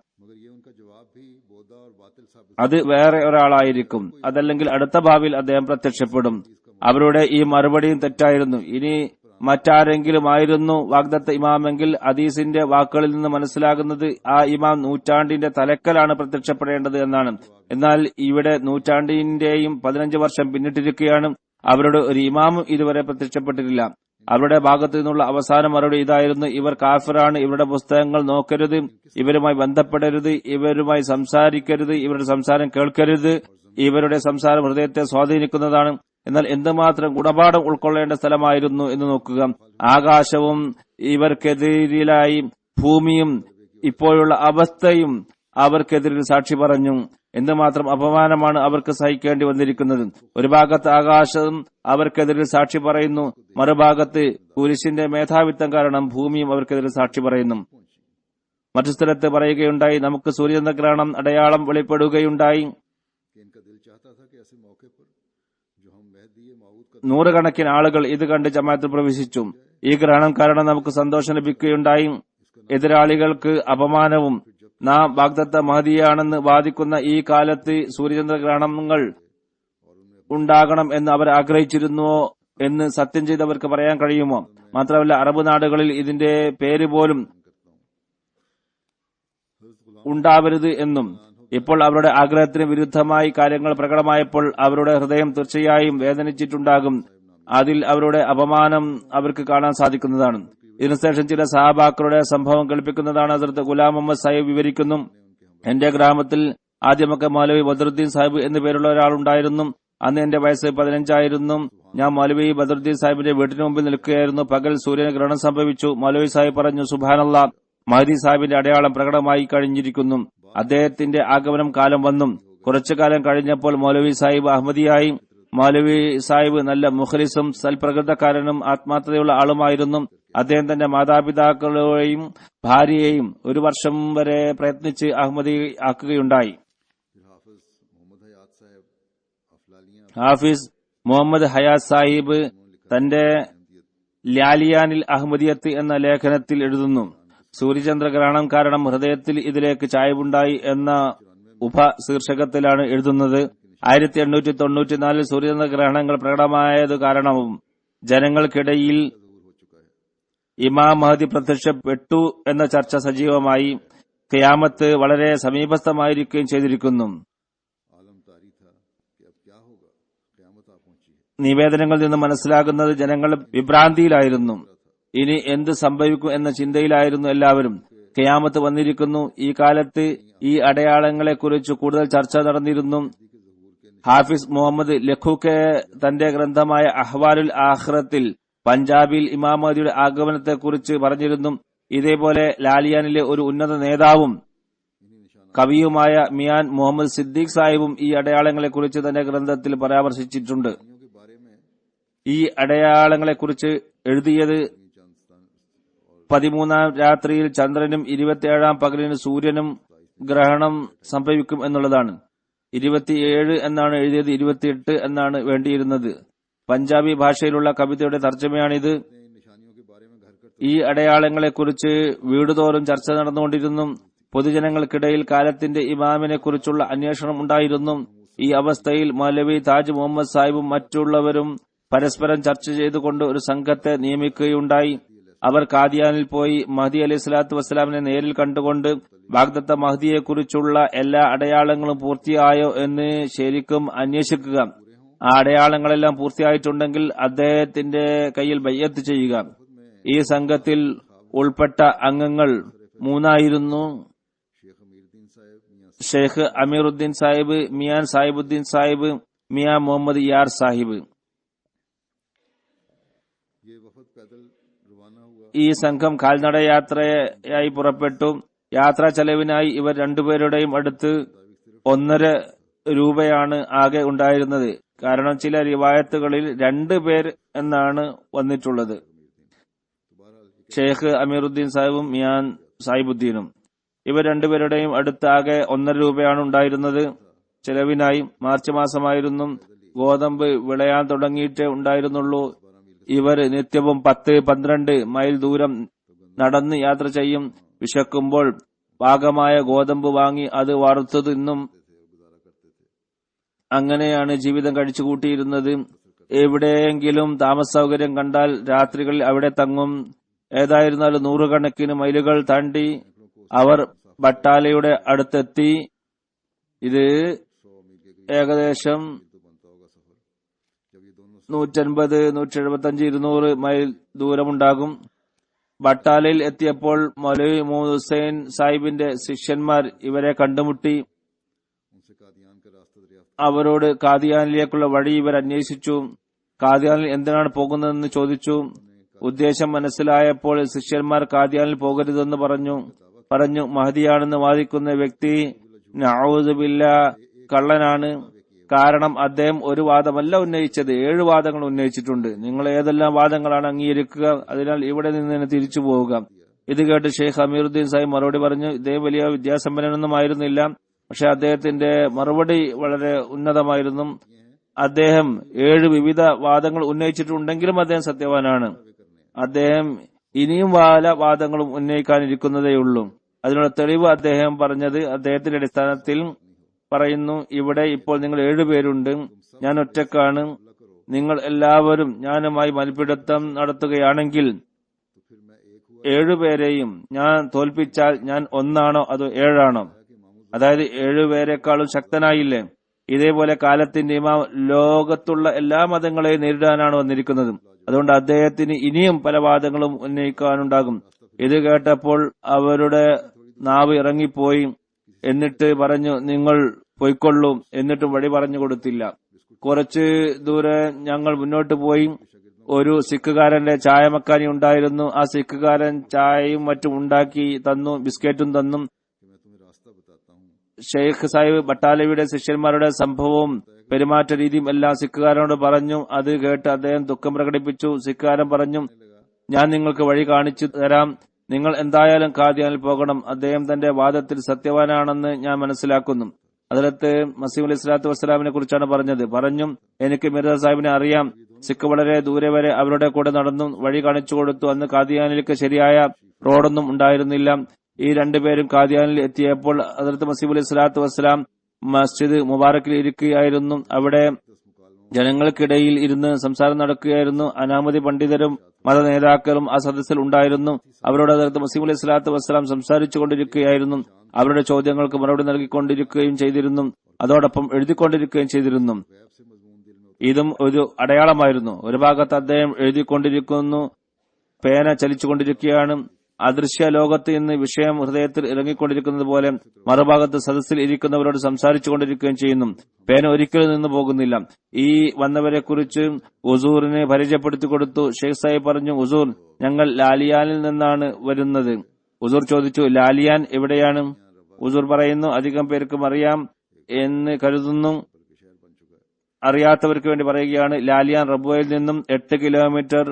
അത് വേറെ ഒരാളായിരിക്കും, അതല്ലെങ്കിൽ അടുത്ത ഭാവിയിൽ അദ്ദേഹം പ്രത്യക്ഷപ്പെടും. അവരുടെ ഈ മറുപടിയും തെറ്റായിരുന്നു. ഇനി മറ്റാരെങ്കിലും ആയിരുന്നു വാഗ്ദത്ത ഇമാമെങ്കിൽ ഹദീസിന്റെ വാക്കുകളിൽ നിന്ന് മനസ്സിലാകുന്നത് ആ ഇമാം നൂറ്റാണ്ടിന്റെ തലക്കലാണ് പ്രത്യക്ഷപ്പെടേണ്ടത് എന്നാണ്. എന്നാൽ ഇവിടെ നൂറ്റാണ്ടിന്റെയും 15 വർഷം പിന്നിട്ടിരിക്കുകയാണ്. അവരുടെ ഒരു ഇമാമും ഇതുവരെ പ്രത്യക്ഷപ്പെട്ടിട്ടില്ല. അവരുടെ ഭാഗത്തു നിന്നുള്ള അവസാന മറുപടി ഇതായിരുന്നു: ഇവർ കാഫിറാണ്, ഇവരുടെ പുസ്തകങ്ങൾ നോക്കരുത്, ഇവരുമായി ബന്ധപ്പെടരുത്, ഇവരുമായി സംസാരിക്കരുത്, ഇവരുടെ സംസാരം കേൾക്കരുത്, ഇവരുടെ സംസാരം ഹൃദയത്തെ സ്വാധീനിക്കുന്നതാണ്. എന്നാൽ എന്തുമാത്രം ഗുണപാഠം ഉൾക്കൊള്ളേണ്ട സ്ഥലമായിരുന്നു എന്ന് നോക്കുക. ആകാശവും ഇവർക്കെതിരിലായി ഭൂമിയും ഇപ്പോഴുള്ള അവസ്ഥയും അവർക്കെതിരിൽ സാക്ഷി പറഞ്ഞു. എന്തുമാത്രം അപമാനമാണ് അവർക്ക് സഹിക്കേണ്ടി വന്നിരിക്കുന്നത്. ഒരു ഭാഗത്ത് ആകാശം അവർക്കെതിരിൽ സാക്ഷി പറയുന്നു, മറുഭാഗത്ത് കുരിശിന്റെ മേധാവിത്വം കാരണം ഭൂമിയും അവർക്കെതിരിൽ സാക്ഷി പറയുന്നു. മറ്റു സ്ഥലത്ത് പറയുകയുണ്ടായി, നമുക്ക് സൂര്യചന്ദ്രഗ്രഹണം അടയാളം വെളിപ്പെടുകയുണ്ടായി. നൂറുകണക്കിന് ആളുകൾ ഇത് കണ്ട് ജമാഅത്തിൽ പ്രവേശിച്ചു. ഈ ഗ്രഹണം കാരണം നമുക്ക് സന്തോഷം ലഭിക്കുകയുണ്ടായി. എതിരാളികൾക്ക് അപമാനവും. നാം വാഗ്ദത്ത മഹദിയാണെന്ന് വാദിക്കുന്ന ഈ കാലത്ത് സൂര്യചന്ദ്രഗ്രഹണങ്ങൾ ഉണ്ടാകണം എന്ന് അവർ ആഗ്രഹിച്ചിരുന്നുവോ എന്ന് സത്യം ചെയ്തവർക്ക് പറയാൻ കഴിയുമോ? മാത്രമല്ല അറബ് നാടുകളിൽ ഇതിന്റെ പേര് പോലും ഉണ്ടാവരുത് എന്നും. ഇപ്പോൾ അവരുടെ ആഗ്രഹത്തിന് വിരുദ്ധമായി കാര്യങ്ങൾ പ്രകടമായപ്പോൾ അവരുടെ ഹൃദയം തീർച്ചയായും വേദനിച്ചിട്ടുണ്ടാകും. അതിൽ അവരുടെ അപമാനം അവർക്ക് കാണാൻ സാധിക്കുന്നതാണ്. ഇതിനുശേഷം ചില സഹാബാക്കളുടെ സംഭവം കേൾപ്പിക്കുന്നതാണ്. ഹസ്രത്ത് ഗുലാം മുഹമ്മദ് സാഹിബ് വിവരിക്കുന്നു, എന്റെ ഗ്രാമത്തിൽ ആദ്യമൊക്കെ മൗലവി ബദറുദ്ദീൻ സാഹിബ് എന്നു പേരുള്ള ഒരാളുണ്ടായിരുന്നു. അന്ന് എന്റെ വയസ്സ് 15 ഞാൻ മൗലവി ബദറുദ്ദീൻ സാഹിബിന്റെ വീട്ടിന് മുമ്പിൽ നിൽക്കുകയായിരുന്നു. പകൽ സൂര്യന് ഗ്രഹണം സംഭവിച്ചു. മൗലവി സാഹിബ് പറഞ്ഞു, സുബ്ഹാനല്ലാഹ്, മഹ്ദി സാഹിബിന്റെ അടയാളം പ്രകടമായി കഴിഞ്ഞിരിക്കുന്നു. അദ്ദേഹത്തിന്റെ ആഗമനം കാലം വന്നു. കുറച്ചു കാലം കഴിഞ്ഞപ്പോൾ മൗലവി സാഹിബ് അഹമ്മദിയായി. മൗലവി സാഹിബ് നല്ല മുഖലിസും സൽപ്രകൃതക്കാരനും ആത്മാർത്ഥതയുള്ള ആളുമായിരുന്നു. അദ്ദേഹം തന്റെ മാതാപിതാക്കളെയും ഭാര്യയെയും 1 വർഷം വരെ പ്രയത്നിച്ച് അഹമ്മദി ആക്കുകയുണ്ടായി. ഹാഫിസ് മുഹമ്മദ് ഹയാത്ത് സാഹിബ് തന്റെ ലാലിയാനിൽ അഹമ്മദിയത്ത് എന്ന ലേഖനത്തിൽ എഴുതുന്നു, സൂര്യചന്ദ്രഗ്രഹണം കാരണം ഹൃദയത്തിൽ ഇതിലേക്ക് ചായ്വുണ്ടായി എന്ന ഉപശീർഷകത്തിലാണ് എഴുതുന്നത്. 1894 സൂര്യചന്ദ്രഗ്രഹണങ്ങൾ പ്രകടമായത് കാരണവും ജനങ്ങൾക്കിടയിൽ ഇമാം മഹദി പ്രത്യക്ഷപ്പെട്ടു എന്ന ചർച്ച സജീവമായി. ഖിയാമത്ത് വളരെ സമീപസ്ഥമായിരിക്കുകയും ചെയ്തിരിക്കുന്നു. നിവേദനങ്ങളിൽ നിന്ന് മനസ്സിലാകുന്നത് ജനങ്ങൾ വിഭ്രാന്തിയിലായിരുന്നു. ഇനി എന്ത് സംഭവിക്കും എന്ന ചിന്തയിലായിരുന്നു എല്ലാവരും. ഖിയാമത്ത് വന്നിരിക്കുന്നു. ഈ കാലത്ത് ഈ അടയാളങ്ങളെക്കുറിച്ച് കൂടുതൽ ചർച്ച നടന്നിരുന്നു. ഹാഫിസ് മുഹമ്മദ് ലഖൂക്കെ തന്റെ ഗ്രന്ഥമായ അഹ്വാലുൽ ആഖിറത്തിൽ പഞ്ചാബിൽ ഇമാം മഹദിയുടെ ആഗമനത്തെക്കുറിച്ച് പറഞ്ഞിരുന്നു. ഇതേപോലെ ലാലിയാനിലെ ഒരു ഉന്നത നേതാവും കവിയുമായ മിയാൻ മുഹമ്മദ് സിദ്ദീഖ് സാഹിബും ഈ അടയാളങ്ങളെക്കുറിച്ച് തന്റെ ഗ്രന്ഥത്തിൽ പരാമർശിച്ചിട്ടുണ്ട്. ഈ അടയാളങ്ങളെക്കുറിച്ച് എഴുതിയത് 13-ാം രാത്രിയിൽ ചന്ദ്രനും 27-ാം പകലിന് സൂര്യനും ഗ്രഹണം സംഭവിക്കും എന്നുള്ളതാണ്. 27 എന്നാണ് എഴുതിയത്, 28 എന്നാണ് വേണ്ടിയിരുന്നത്. പഞ്ചാബി ഭാഷയിലുള്ള കവിതയുടെ തർജ്ജമയാണിത്. ഈ അടയാളങ്ങളെക്കുറിച്ച് വീടുതോറും ചർച്ച നടന്നുകൊണ്ടിരുന്നു. പൊതുജനങ്ങൾക്കിടയിൽ കാലത്തിന്റെ ഇമാമിനെ കുറിച്ചുള്ള അന്വേഷണം ഉണ്ടായിരുന്നു. ഈ അവസ്ഥയിൽ മൗലവി താജ് മുഹമ്മദ് സാഹിബും മറ്റുള്ളവരും പരസ്പരം ചർച്ച ചെയ്തുകൊണ്ട് ഒരു സംഘത്തെ നിയമിക്കുകയുണ്ടായി. അവർ കാദിയാനിൽ പോയി മഹദി അലൈഹി സ്വലാത്തു വസ്സലാമിനെ നേരിൽ കണ്ടുകൊണ്ട് ബാഗ്ദത്ത മഹദിയെക്കുറിച്ചുള്ള എല്ലാ അടയാളങ്ങളും പൂർത്തിയായോ എന്ന് ശരിക്കും അന്വേഷിക്കുക. ആ അടയാളങ്ങളെല്ലാം പൂർത്തിയായിട്ടുണ്ടെങ്കിൽ അദ്ദേഹത്തിന്റെ കയ്യിൽ ബയ്യത്ത് ചെയ്യുക. ഈ സംഘത്തിൽ ഉൾപ്പെട്ട അംഗങ്ങൾ 3 ആയിരുന്നു: ഷെയ്ഖ് അമീറുദ്ദീൻ സാഹിബ്, മിയാൻ സാഹിബുദ്ദീൻ സാഹിബ്, മിയാ മുഹമ്മദ് യാർ സാഹിബ്. ഈ സംഘം കാൽനട യാത്രയായി പുറപ്പെട്ടു. യാത്രാ ചെലവിനായി ഇവർ രണ്ടുപേരുടെയും അടുത്ത് 1.5 രൂപയാണ് ആകെ ഉണ്ടായിരുന്നത്. കാരണം ചില റിവായത്തുകളിൽ 2 പേർ എന്നാണ് വന്നിട്ടുള്ളത്. ഷെയ്ഖ് അമീറുദ്ദീൻ സാഹിബും മിയാൻ സാഹിബുദ്ദീനും. ഇവർ രണ്ടുപേരുടെയും അടുത്ത് ആകെ 1.5 രൂപയാണ് ഉണ്ടായിരുന്നത് ചെലവിനായി. മാർച്ച് മാസമായിരുന്നു. ഗോതമ്പ് വിളയാൻ തുടങ്ങിയിട്ടേ ഉണ്ടായിരുന്നുള്ളൂ. ഇവർ നിത്യവും 10-12 മൈൽ ദൂരം നടന്ന് യാത്ര ചെയ്യും. വിശക്കുമ്പോൾ പാകമായ ഗോതമ്പ് വാങ്ങി അത് വറുത്തു തിന്നും. അങ്ങനെയാണ് ജീവിതം കഴിച്ചുകൂട്ടിയിരുന്നത്. എവിടെയെങ്കിലും താമസ സൗകര്യം കണ്ടാൽ രാത്രികളിൽ അവിടെ തങ്ങും. ഏതായിരുന്നാലും 100 കണക്കിന് മൈലുകൾ താണ്ടി അവർ ബട്ടാലയുടെ അടുത്തെത്തി. ഇത് ഏകദേശം 150, 175, 200 മൈൽ ദൂരമുണ്ടാകും. ബട്ടാലയിൽ എത്തിയപ്പോൾ മൗലവി മുഹമ്മദ് ഹുസൈൻ സാഹിബിന്റെ ശിഷ്യന്മാർ ഇവരെ കണ്ടുമുട്ടി. അവരോട് കാദിയാനിലേക്കുള്ള വഴി ഇവർ അന്വേഷിച്ചു. കാദിയാനിൽ എന്തിനാണ് പോകുന്നതെന്ന് ചോദിച്ചു. ഉദ്ദേശം മനസ്സിലായപ്പോൾ ശിഷ്യന്മാർ കാദിയാനിൽ പോകരുതെന്ന് പറഞ്ഞു മഹദിയാണെന്ന് വാദിക്കുന്ന വ്യക്തി നഊദു ബില്ലാഹ് കള്ളനാണ്. കാരണം അദ്ദേഹം ഒരു വാദമല്ല ഉന്നയിച്ചത്, 7 വാദങ്ങൾ ഉന്നയിച്ചിട്ടുണ്ട്. നിങ്ങൾ ഏതെല്ലാം വാദങ്ങളാണ് അംഗീകരിക്കുക? അതിനാൽ ഇവിടെ നിന്ന് തന്നെ തിരിച്ചു പോവുക. ഇത് കേട്ട് ഷെയ്ഖ് അമീറുദ്ദീൻ സാഹിബ് മറുപടി പറഞ്ഞു. ഇദ്ദേഹം വലിയ വിദ്യാസമ്പന്നനൊന്നും ആയിരുന്നില്ല. പക്ഷെ അദ്ദേഹത്തിന്റെ മറുപടി വളരെ ഉന്നതമായിരുന്നു. അദ്ദേഹം 7 വിവിധ വാദങ്ങൾ ഉന്നയിച്ചിട്ടുണ്ടെങ്കിലും അദ്ദേഹം സത്യവാനാണ്. അദ്ദേഹം ഇനിയും പല വാദങ്ങളും ഉന്നയിക്കാനിരിക്കുന്നതേയുള്ളൂ. അതിനുള്ള തെളിവ് അദ്ദേഹം പറഞ്ഞത് അദ്ദേഹത്തിന്റെ അടിസ്ഥാനത്തിൽ പറയുന്നു. ഇവിടെ ഇപ്പോൾ നിങ്ങൾ 7 പേരുണ്ട്, ഞാൻ ഒറ്റക്കാണ്. നിങ്ങൾ എല്ലാവരും ഞാനുമായി മൽപ്പിടുത്തം നടത്തുകയാണെങ്കിൽ 7 പേരെയും ഞാൻ തോൽപ്പിച്ചാൽ ഞാൻ 1 ആണോ അതോ 7 ആണോ? അതായത് 7 പേരെക്കാളും ശക്തനായില്ലേ? ഇതേപോലെ കാലത്തിന്റെ ഇമാം ലോകത്തുള്ള എല്ലാ മതങ്ങളെയും നേരിടാനാണ് വന്നിരിക്കുന്നത്. അതുകൊണ്ട് അദ്ദേഹത്തിന് ഇനിയും പല വാദങ്ങളും ഉന്നയിക്കാനുണ്ടാകും. ഇത് കേട്ടപ്പോൾ അവരുടെ നാവ് ഇറങ്ങിപ്പോയി. എന്നിട്ട് പറഞ്ഞു, നിങ്ങൾ പൊയ്ക്കൊള്ളൂ. എന്നിട്ടും വഴി പറഞ്ഞു കൊടുത്തില്ല. കുറച്ച് ദൂരെ ഞങ്ങൾ മുന്നോട്ട് പോയി. ഒരു സിഖുകാരന്റെ ചായമക്കാനി ഉണ്ടായിരുന്നു. ആ സിഖുകാരൻ ചായയും മറ്റും ഉണ്ടാക്കി തന്നു, ബിസ്ക്കറ്റും തന്നു. ഷെയ്ഖ് സാഹിബ് ബട്ടാലവിയുടെ ശിഷ്യന്മാരുടെ സംഭവവും പെരുമാറ്റ രീതിയും എല്ലാം സിഖുകാരനോട് പറഞ്ഞു. അത് കേട്ട് അദ്ദേഹം ദുഃഖം പ്രകടിപ്പിച്ചു. സിഖുകാരൻ പറഞ്ഞു, ഞാൻ നിങ്ങൾക്ക് വഴി കാണിച്ചു തരാം. നിങ്ങൾ എന്തായാലും ഖാദിയാനിൽ പോകണം. അദ്ദേഹം തന്റെ വാദത്തിൽ സത്യവാനാണെന്ന് ഞാൻ മനസ്സിലാക്കുന്നു. അതിലത്ത് മസീഹ് അലൈഹി സ്വലാത്തു വസ്സലാമിനെ കുറിച്ചാണ് പറഞ്ഞത്. പറഞ്ഞു, എനിക്ക് മിർസ സാഹിബിനെ അറിയാം. സിഖ് വളരെ ദൂരെ വരെ അവരുടെ കൂടെ നടന്നു വഴി കാണിച്ചു കൊടുത്തു. അന്ന് ഖാദിയാനിലേക്ക് ശരിയായ റോഡൊന്നും ഉണ്ടായിരുന്നില്ല. ഈ രണ്ടുപേരും ഖാദിയാനിൽ എത്തിയപ്പോൾ ഹദ്റത്ത് മസീഹ് അലൈഹി സ്വലാത്തു വസ്സലാം മസ്ജിദ് മുബാറക്കിൽ ഇരിക്കുകയായിരുന്നു. അവിടെ ജനങ്ങൾക്കിടയിൽ ഇരുന്ന് സംസാരം നടക്കുകയായിരുന്നു. അനാമതി പണ്ഡിതരും മത നേതാക്കളും ആ സദസ്സിൽ ഉണ്ടായിരുന്നു. അവരോട് ഹദ്റത്ത് മസീഹ് അലൈഹി സ്വലാത്തു വസ്സലാം സംസാരിച്ചു കൊണ്ടിരിക്കുകയായിരുന്നു. അവരുടെ ചോദ്യങ്ങൾക്ക് മറുപടി നൽകിക്കൊണ്ടിരിക്കുകയും ചെയ്തിരുന്നു. അതോടൊപ്പം എഴുതിക്കൊണ്ടിരിക്കുകയും ചെയ്തിരുന്നു. ഇതും ഒരു അടയാളമായിരുന്നു. ഒരു ഭാഗത്ത് അദ്ദേഹം എഴുതിക്കൊണ്ടിരിക്കുന്നു, പേന ചലിച്ചുകൊണ്ടിരിക്കുകയാണ്. അദൃശ്യ ലോകത്ത് നിന്ന് വിഷയം ഹൃദയത്തിൽ ഇറങ്ങിക്കൊണ്ടിരിക്കുന്നത് പോലെ മറുഭാഗത്ത് സദസ്സിൽ ഇരിക്കുന്നവരോട് സംസാരിച്ചു കൊണ്ടിരിക്കുകയും ചെയ്യുന്നു. പേന ഒരിക്കലും നിന്ന് പോകുന്നില്ല. ഈ വന്നവരെ കുറിച്ച് ഉസൂറിനെ പരിചയപ്പെടുത്തി കൊടുത്തു. ഷെയ്ഖ് സാഹിബ് പറഞ്ഞു, ഉസൂർ, ഞങ്ങൾ ലാലിയാനിൽ നിന്നാണ് വരുന്നത്. ഉസൂർ ചോദിച്ചു, ലാലിയാൻ എവിടെയാണ്? ഉസൂർ പറയുന്നു, അധികം പേർക്കും അറിയാം എന്ന് കരുതുന്നു. അറിയാത്തവർക്ക് വേണ്ടി പറയുകയാണ്, ലാലിയാൻ റബ്വയിൽ നിന്നും 8 കിലോമീറ്റർ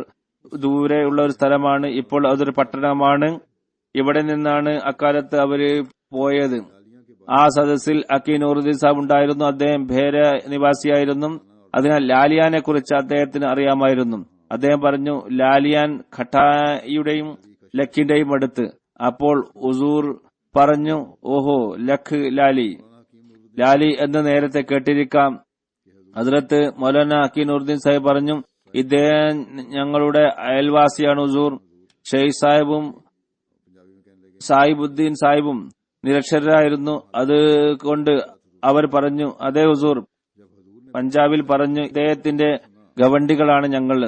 ദൂരെയുള്ള ഒരു സ്ഥലമാണ്. ഇപ്പോൾ അതൊരു പട്ടണമാണ്. ഇവിടെ നിന്നാണ് അക്കാലത്ത് അവര് പോയത്. ആ സദസ്സിൽ അക്കി നൂറുദ്ദീൻ സാഹിബ് ഉണ്ടായിരുന്നു. അദ്ദേഹം ഭേര നിവാസിയായിരുന്നു. അതിനാൽ ലാലിയാനെ കുറിച്ച് അദ്ദേഹത്തിന് അറിയാമായിരുന്നു. അദ്ദേഹം പറഞ്ഞു, ലാലിയാൻ ഖട്ടായുടെയും ലക്കിന്റെയും അടുത്ത്. അപ്പോൾ ഉസൂർ പറഞ്ഞു, ഓഹോ, ലഖ് ലാലി എന്ന് നേരത്തെ കേട്ടിരിക്കാം. ഹദ്റത്ത് മൗലാന അക്കി നൂറുദ്ദീൻ സാഹിബ് പറഞ്ഞു, ഇദ്ദേഹം ഞങ്ങളുടെ അയൽവാസിയാണ് ഉസൂർ. ഷെയ്ഖ് സാഹിബും സാഹിബുദ്ദീൻ സാഹിബും നിരക്ഷരരായിരുന്നു. അതുകൊണ്ട് അവർ പറഞ്ഞു, അതേ ഉസൂർ. പഞ്ചാബിൽ പറഞ്ഞു, ഇദ്ദേഹത്തിന്റെ ഗവണ്ടികളാണ് ഞങ്ങൾ.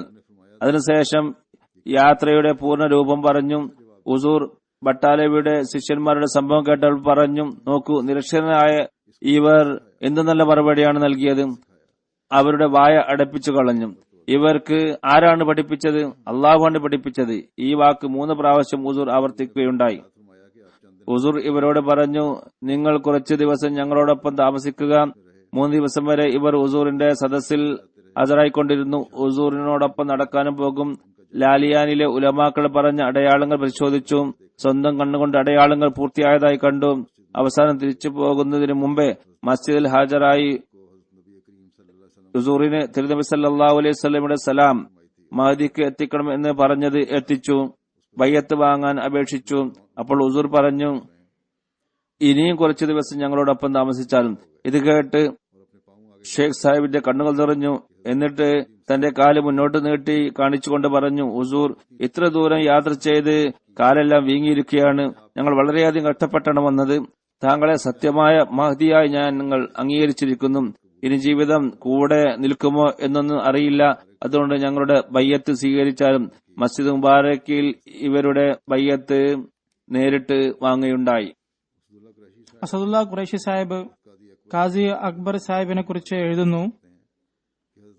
അതിനുശേഷം യാത്രയുടെ പൂർണ്ണ രൂപം പറഞ്ഞു. ഉസൂർ ബട്ടാലവിയുടെ ശിഷ്യന്മാരുടെ സംഭവം കേട്ടപ്പോൾ പറഞ്ഞു, നോക്കൂ, നിരക്ഷരനായ ഇവർ എന്ത് നല്ല മറുപടിയാണ് നൽകിയത്. അവരുടെ വായ അടപ്പിച്ചു കളഞ്ഞു. ഇവർക്ക് ആരാണ് പഠിപ്പിച്ചത്? അള്ളാഹുവാണ് പഠിപ്പിച്ചത്. ഈ വാക്ക് 3 പ്രാവശ്യം ഉസൂർ ആവർത്തിക്കുകയുണ്ടായി. ഉസൂർ ഇവരോട് പറഞ്ഞു, നിങ്ങൾ കുറച്ചു ദിവസം ഞങ്ങളോടൊപ്പം താമസിക്കുക. 3 ദിവസം വരെ ഇവർ ഉസൂറിന്റെ സദസ്സിൽ ഹാജരായിക്കൊണ്ടിരുന്നു. ഉസൂറിനോടൊപ്പം നടക്കാനും പോകും. ലാലിയാനിലെ ഉലമാക്കൾ പറഞ്ഞ അടയാളങ്ങൾ പരിശോധിച്ചു. സ്വന്തം കണ്ണുകൊണ്ട് അടയാളങ്ങൾ പൂർത്തിയായതായി കണ്ടു. അവസാനം തിരിച്ചു പോകുന്നതിന് മുമ്പേ മസ്ജിദിൽ ഹാജരായി ഹുസൂറിന് തിരുനബി സല്ലല്ലാഹു അലൈഹി വസല്ലമയുടെ സലാം മഹദിക്ക് എത്തിക്കണം എന്ന് പറഞ്ഞത് എത്തിച്ചു. ബയ്യത്ത് വാങ്ങാൻ അപേക്ഷിച്ചു. അപ്പോൾ ഹുസൂർ പറഞ്ഞു, ഇനിയും കുറച്ചു ദിവസം ഞങ്ങളോടൊപ്പം താമസിച്ചാലും. ഇത് കേട്ട് ഷെയ്ഖ് സാഹിബിന്റെ കണ്ണുകൾ നിറഞ്ഞു. എന്നിട്ട് തന്റെ കാല് മുന്നോട്ട് നീട്ടി കാണിച്ചുകൊണ്ട് പറഞ്ഞു, ഹുസൂർ, ഇത്ര ദൂരം യാത്ര ചെയ്ത് കാലെല്ലാം വീങ്ങിയിരിക്കുകയാണ്. ഞങ്ങൾ വളരെയധികം കഷ്ടപ്പെട്ടാണ് വന്നത്. താങ്കളെ സത്യമായ മഹദിയായി ഞങ്ങൾ അംഗീകരിച്ചിരിക്കുന്നു. ഇനി ജീവിതം കൂടെ നിൽക്കുമോ എന്നൊന്നും അറിയില്ല. അതുകൊണ്ട് ഞങ്ങളുടെ ബയ്യത്ത് സ്വീകരിച്ചാലും. മസ്ജിദ് മുബാറക്കിൽ ഇവരുടെ ബയ്യത്ത് നേരിട്ട് വാങ്ങുകയുണ്ടായി. അസദുല്ല ഖുറൈശി സാഹിബ് ഖാസി അക്ബർ സാഹിബിനെ കുറിച്ച് എഴുതുന്നു,